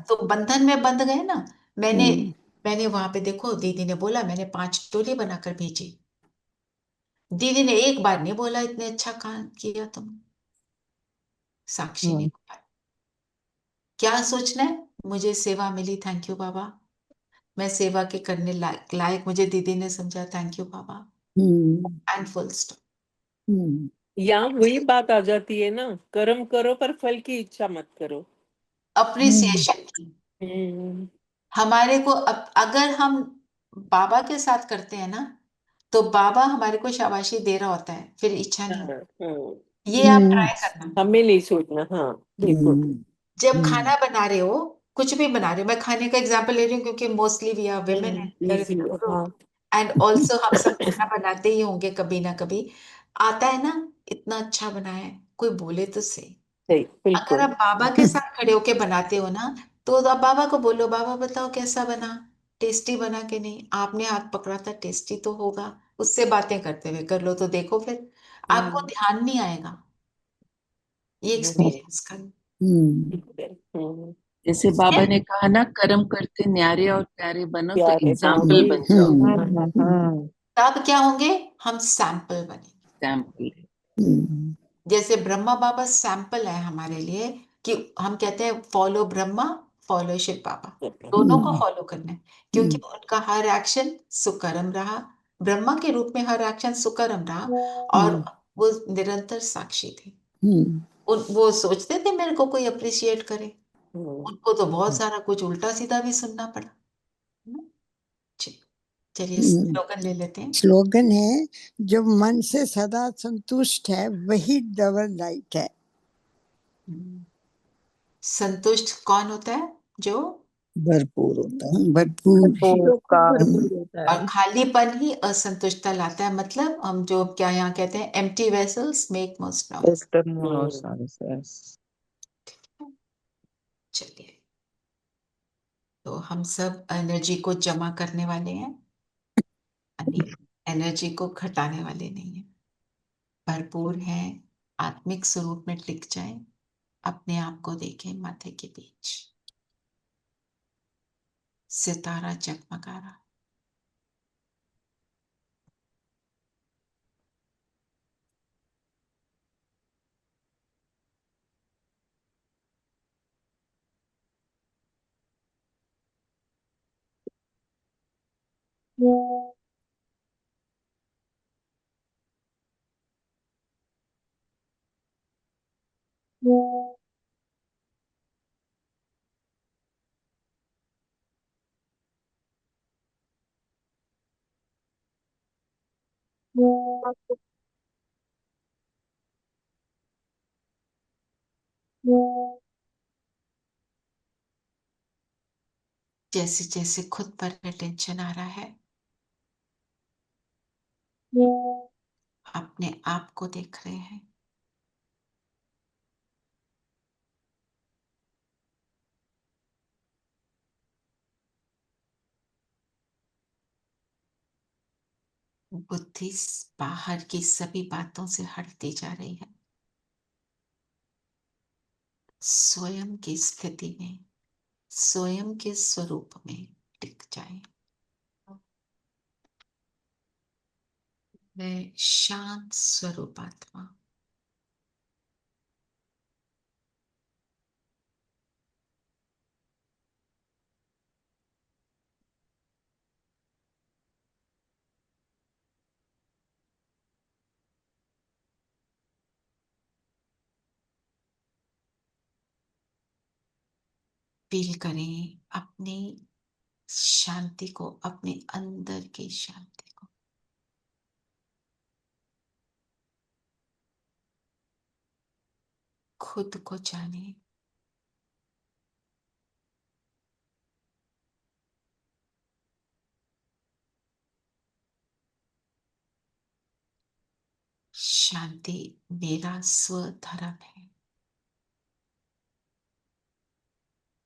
तो बंधन में बंध गए ना। मैंने मैंने वहां पे देखो, दीदी ने बोला मैंने 5 टोली बनाकर भेजी। दीदी ने एक बार नहीं बोला इतने अच्छा काम किया तुम। साक्षी ने बोला क्या सोचना है, मुझे सेवा मिली, थैंक यू बाबा। मैं सेवा के करने लायक मुझे दीदी ने समझा, thank you Baba. And full stop. यहाँ वही बात आ जाती है ना, कर्म करो पर फल की इच्छा मत करो। अप्रिसिएशन की। हम्म, हमारे को अगर हम बाबा के साथ करते हैं ना तो बाबा हमारे को शाबाशी दे रहा होता है, फिर इच्छा नहीं हाँ, होती। हाँ, ये आप ट्राई करना। हमें नहीं सोचना। हाँ, बिल्कुल। जब खाना बना रहे हो, कुछ भी बना रहे हो, मैं खाने का एग्जांपल ले रही हूँ क्योंकि mostly we are women easy. हाँ, एंड ऑल्सो हम सब खाना बनाते ही होंगे कभी ना कभी। आता है ना, इतना अच्छा बनाया है, कोई बोले तो सही। सही, अगर बिल्कुल। आप बाबा के साथ खड़े होके बनाते हो ना तो आप बाबा को बोलो, बाबा बताओ कैसा बना, टेस्टी बना कि नहीं, आपने हाथ पकड़ा था, टेस्टी तो होगा। उससे बातें करते हुए कर लो तो देखो फिर आपको ध्यान नहीं आएगा। ये एक्सपीरियंस कर। जैसे बाबा ने कहा ना, कर्म करते न्यारे और प्यारे बनो, तो प्यारे, हाँ, एग्जाम्पल बन जाओ। तब क्या होंगे, हम सैंपल बनेंगे। एग्जाम्पल। जैसे ब्रह्मा बाबा सैंपल है हमारे लिए कि हम कहते हैं फॉलो ब्रह्मा, फॉलो शिव बाबा, दोनों को फॉलो करना है। क्योंकि उनका हर एक्शन सुकर्म रहा, ब्रह्मा के रूप में हर एक्शन सुकर्म रहा और वो निरंतर साक्षी थे। वो सोचते थे मेरे को कोई अप्रिशिएट करे, उनको तो बहुत सारा कुछ उल्टा सीधा भी सुनना पड़ा। चलिए स्लोगन ले लेते हैं। स्लोगन है, जो मन से सदा संतुष्ट है वही डबल लाइट है। संतुष्ट कौन होता है, जो भरपूर होता है। भरपूर। भरपूर होता और है। खालीपन ही असंतुष्टता लाता है। मतलब हम जो क्या यहाँ कहते हैं, empty vessels make most noise. चलिए, तो हम सब एनर्जी को जमा करने वाले हैं, एनर्जी को घटाने वाले नहीं है। भरपूर है, आत्मिक स्वरूप में टिक जाए, अपने आप को देखें माथे के बीच, सितारा जगमगा रहा। जैसे जैसे खुद पर अटेंशन आ रहा है, अपने आप को देख रहे हैं। बुद्धि बाहर की सभी बातों से हटती जा रही है, स्वयं की स्थिति में, स्वयं के स्वरूप में टिक जाए। मैं शांत स्वरूप आत्मा, फील करें अपनी शांति को, अपने अंदर की शांति को। खुद को जाने, शांति मेरा स्वधर्म है।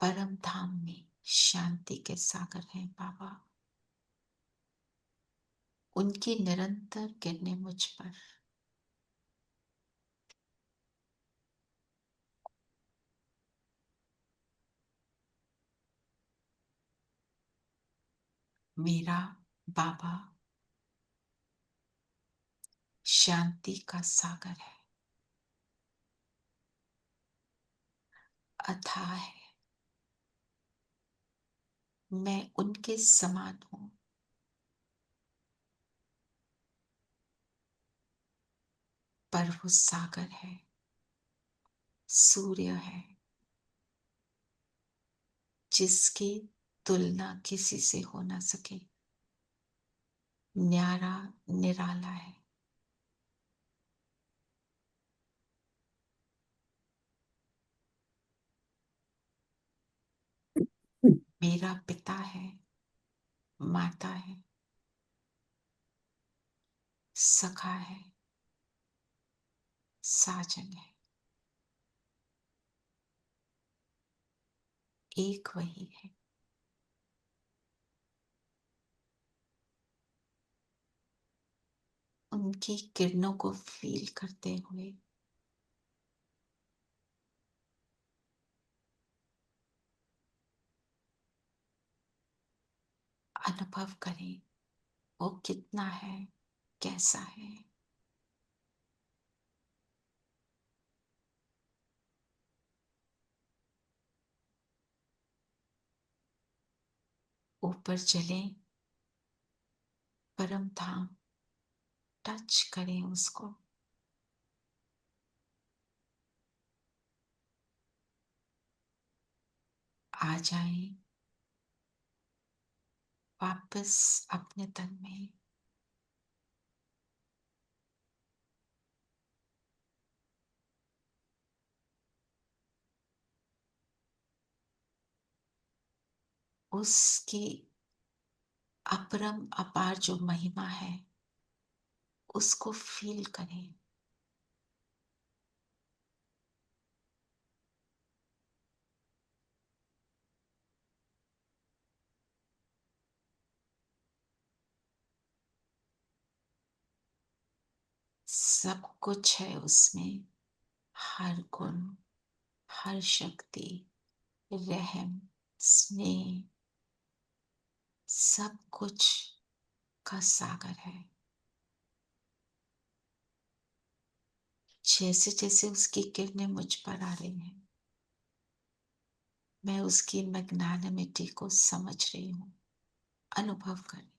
परम धाम में शांति के सागर हैं बाबा, उनकी निरंतर किरणें मुझ पर। मेरा बाबा शांति का सागर है, अथाह है। मैं उनके समान हूं, पर वो सागर है, सूर्य है, जिसकी तुलना किसी से हो ना सके। न्यारा निराला है। मेरा पिता है, माता है, सखा है, साजन है। एक वही है। उनकी किरणों को फील करते हुए अनुभव करें वो कितना है, कैसा है। ऊपर चलें, परम धाम टच करें उसको। आ जाएं वापस अपने तन में। उसकी अपरम अपार जो महिमा है उसको फील करें। सब कुछ है उसमें, हर गुण, हर शक्ति, रहम, स्नेह, सब कुछ का सागर है। जैसे जैसे उसकी किरणें मुझ पर आ रही हैं, मैं उसकी मैग्नानिमिटी को समझ रही हूं, अनुभव कर रही हूं।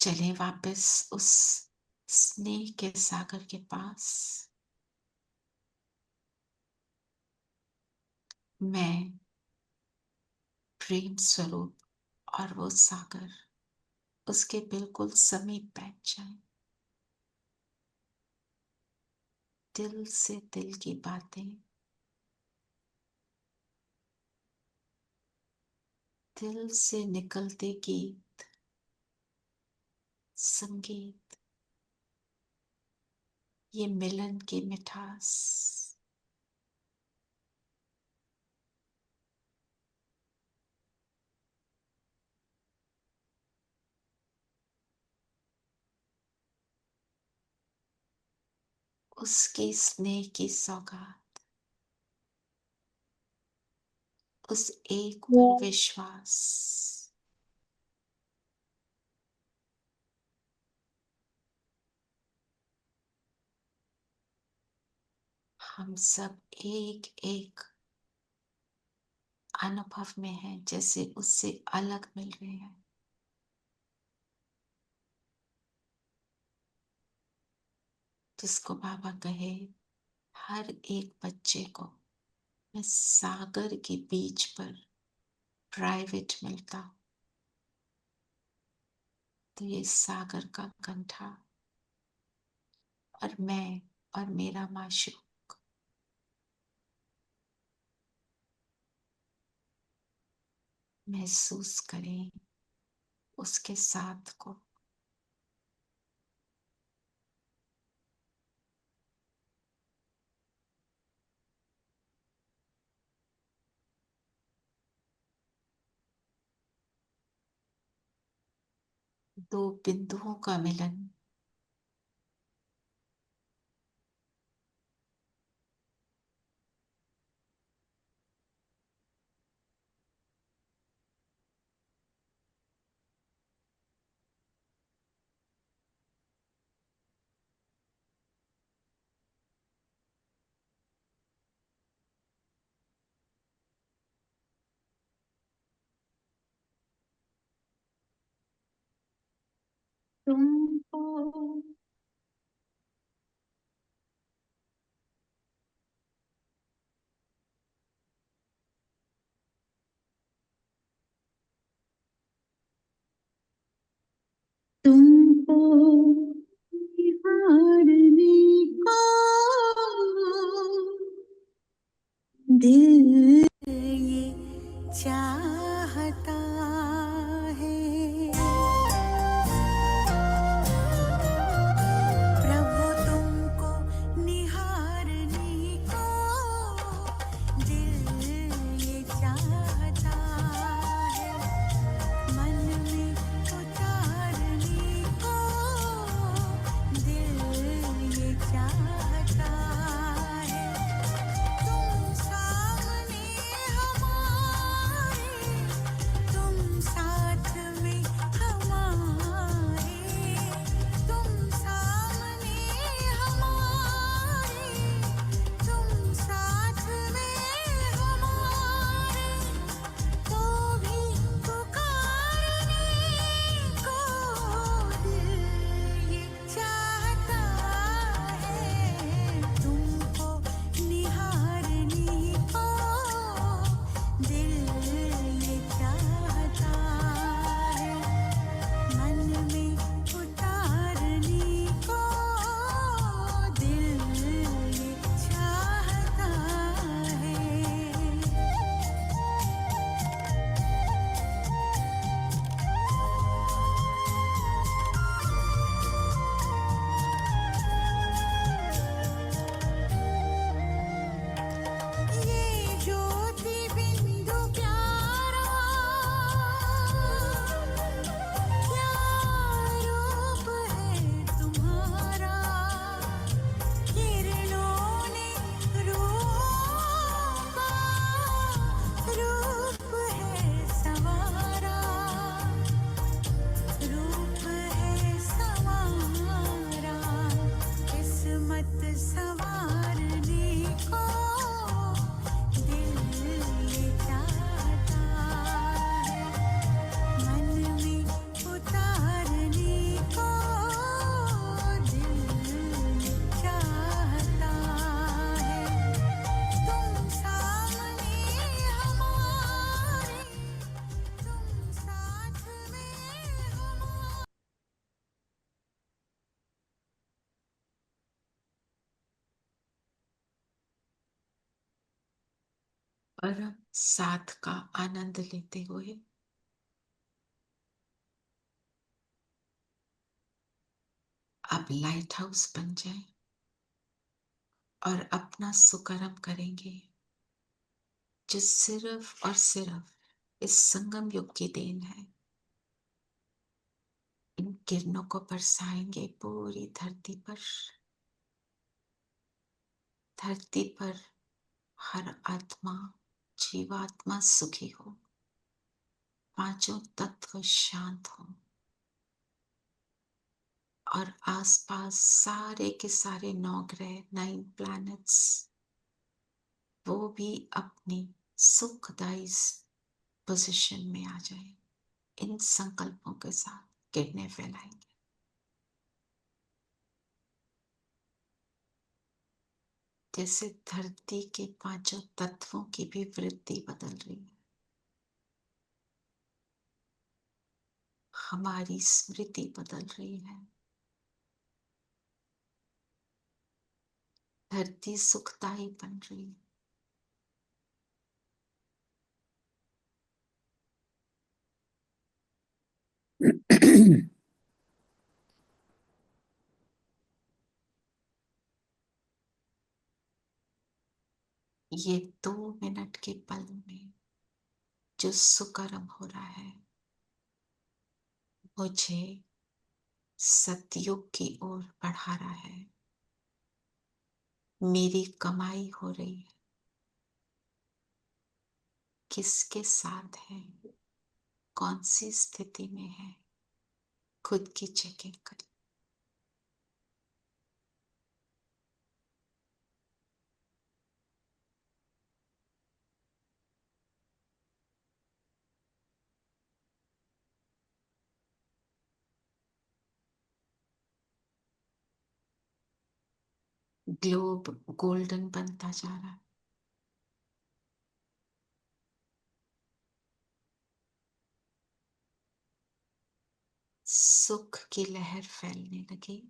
चले वापस उस स्नेह के सागर के पास। मैं प्रेम स्वरूप और वो सागर उसके बिल्कुल समीप बैठ जाए। दिल से दिल की बातें, दिल से निकलते गीत, संगीत, ये मिलन की मिठास। उसकी स्नेह की सौगात, उस एक पर विश्वास, हम सब एक एक अनुभव में हैं, जैसे उससे अलग मिल रहे हैं। जिसको बाबा कहे हर एक बच्चे को मैं सागर के बीच पर प्राइवेट मिलता हूं, तो ये सागर का कंठा और मैं और मेरा माशूक महसूस करें उसके साथ को। दो बिंदुओं का मिलन, तुमको तुमको निहारने को दिल ये चाहता है। प्रभु तुमको निहारने को दिल ये चाहता है। मन में उतारने को दिल ये चाहता है। तुम सामने और अब साथ का आनंद लेते हुए अब लाइट हाउस बन जाए और अपना सुकर्म करेंगे, जो सिर्फ और सिर्फ इस संगम युग की देन है। इन किरणों को बरसाएंगे पूरी धरती पर। धरती पर हर आत्मा, जीवात्मा सुखी हो, पांचों तत्व शांत हो और आसपास सारे के सारे 9 ग्रह, 9 प्लैनेट्स, वो भी अपनी सुखदायी पोजीशन में आ जाए। इन संकल्पों के साथ किरणें फैलाएंगे। जैसे धरती के पांचों तत्वों की भी वृत्ति बदल रही है, हमारी स्मृति बदल रही है। धरती सुखदायी बन रही है। ये 2 मिनट के पल में जो सुकर्म हो रहा है, मुझे सतयुग की ओर बढ़ा रहा है। मेरी कमाई हो रही है। किसके साथ है, कौन सी स्थिति में है, खुद की चेकिंग करें। ग्लोब गोल्डन बनता जा रहा है। सुख की लहर फैलने लगी।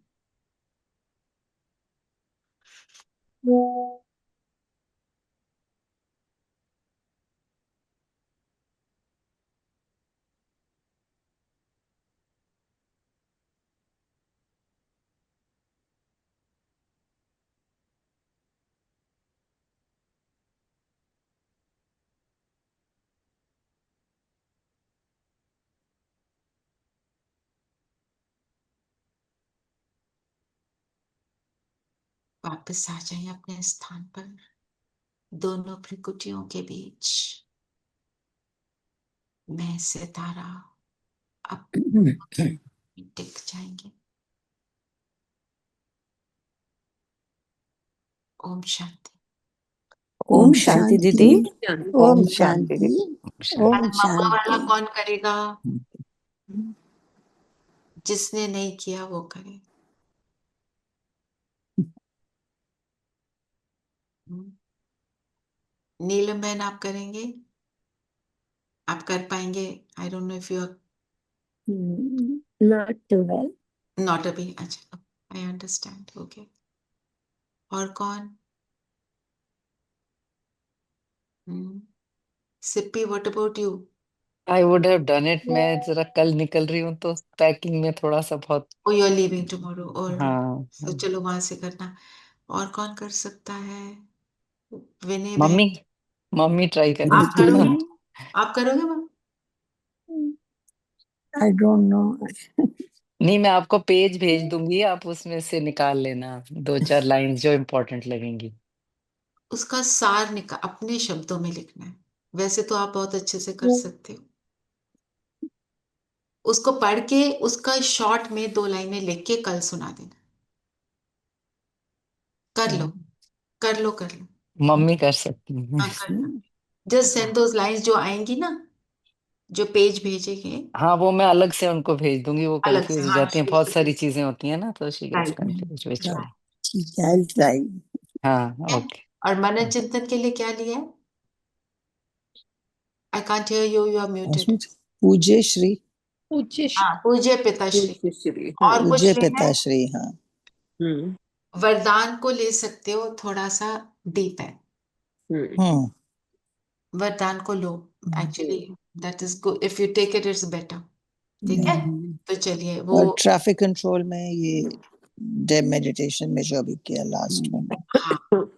वापस आ जाए अपने स्थान पर। दोनों भ्रिकुटियों के बीच मैं सितारा अब टिक जाएंगे। ओम शांति। ओम शांति दीदी। ओम शांति। ओम मम्मा वाला शांति। कौन करेगा? जिसने नहीं किया वो करे। नीलम बहन आप करेंगे? आप कर पाएंगे? I don't know if you are Not too well. Not अभी। अच्छा, आई अंडरस्टैंड। ओके, और कौन? Sippy, what about you? I would have done it. मैं जरा कल निकल रही हूँ तो पैकिंग में थोड़ा सा बहुत। Oh you are leaving tomorrow, alright. हाँ तो चलो वहां से करना। और कौन कर सकता है? विनय मम्मी, बहन, मम्मी ट्राई करें। आप करोगे? आप करोगे मम्मी? I don't know. नहीं, मैं आपको पेज भेज दूंगी, आप उसमें से निकाल लेना 2-4 लाइंस जो इम्पोर्टेंट लगेंगी। उसका सार निकाल, अपने शब्दों में लिखना है। वैसे तो आप बहुत अच्छे से कर सकते हो। उसको पढ़ के उसका शॉर्ट में 2 लाइनें लिख के कल सुना देना। कर लो, कर लो, कर लो। मम्मी कर सकती हैं। हाँ, करना। जस्ट सेंड दोज लाइंस जो आएंगी ना, जो पेज भेजेंगे हाँ, वो मैं अलग से उनको भेज दूंगी, वो अलग से। कंफ्यूज हो हाँ, जाती हैं, बहुत सारी चीजें होती हैं ना, तो she gets right, confuse which one. ठीक है, I'll try. हाँ, ओके। और मनन चिंतन के लिए क्या लिया है? I can't hear you, you are muted. पूज्य श्री। हाँ, पूज्य पिताश्री। पूज्य श्री। और कुछ पूज्य लेना है? पिताश्री। हाँ। हम्म वरदान को ले सकते हो, थोड़ा सा डीप है। हम्म हम्म वरदान को लो, actually that is good, if you take it it's better. ठीक है, तो चलिए वो और ट्रैफिक कंट्रोल में ये डेप मेडिटेशन में जो अभी किया लास्ट में, हाँ,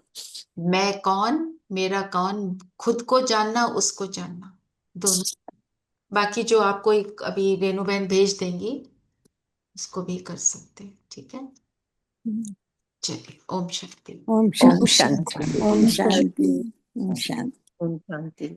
मैं कौन, मेरा कौन, खुद को जानना, उसको जानना, दोनों। बाकी जो आपको एक अभी रेणु बहन भेज देंगी, उसको भी कर सकते हैं। ठीक है, चलिए, ओम शांति। ओम ओम शांति, शांति। ओम शांति, ओम शांति। ओम शांति।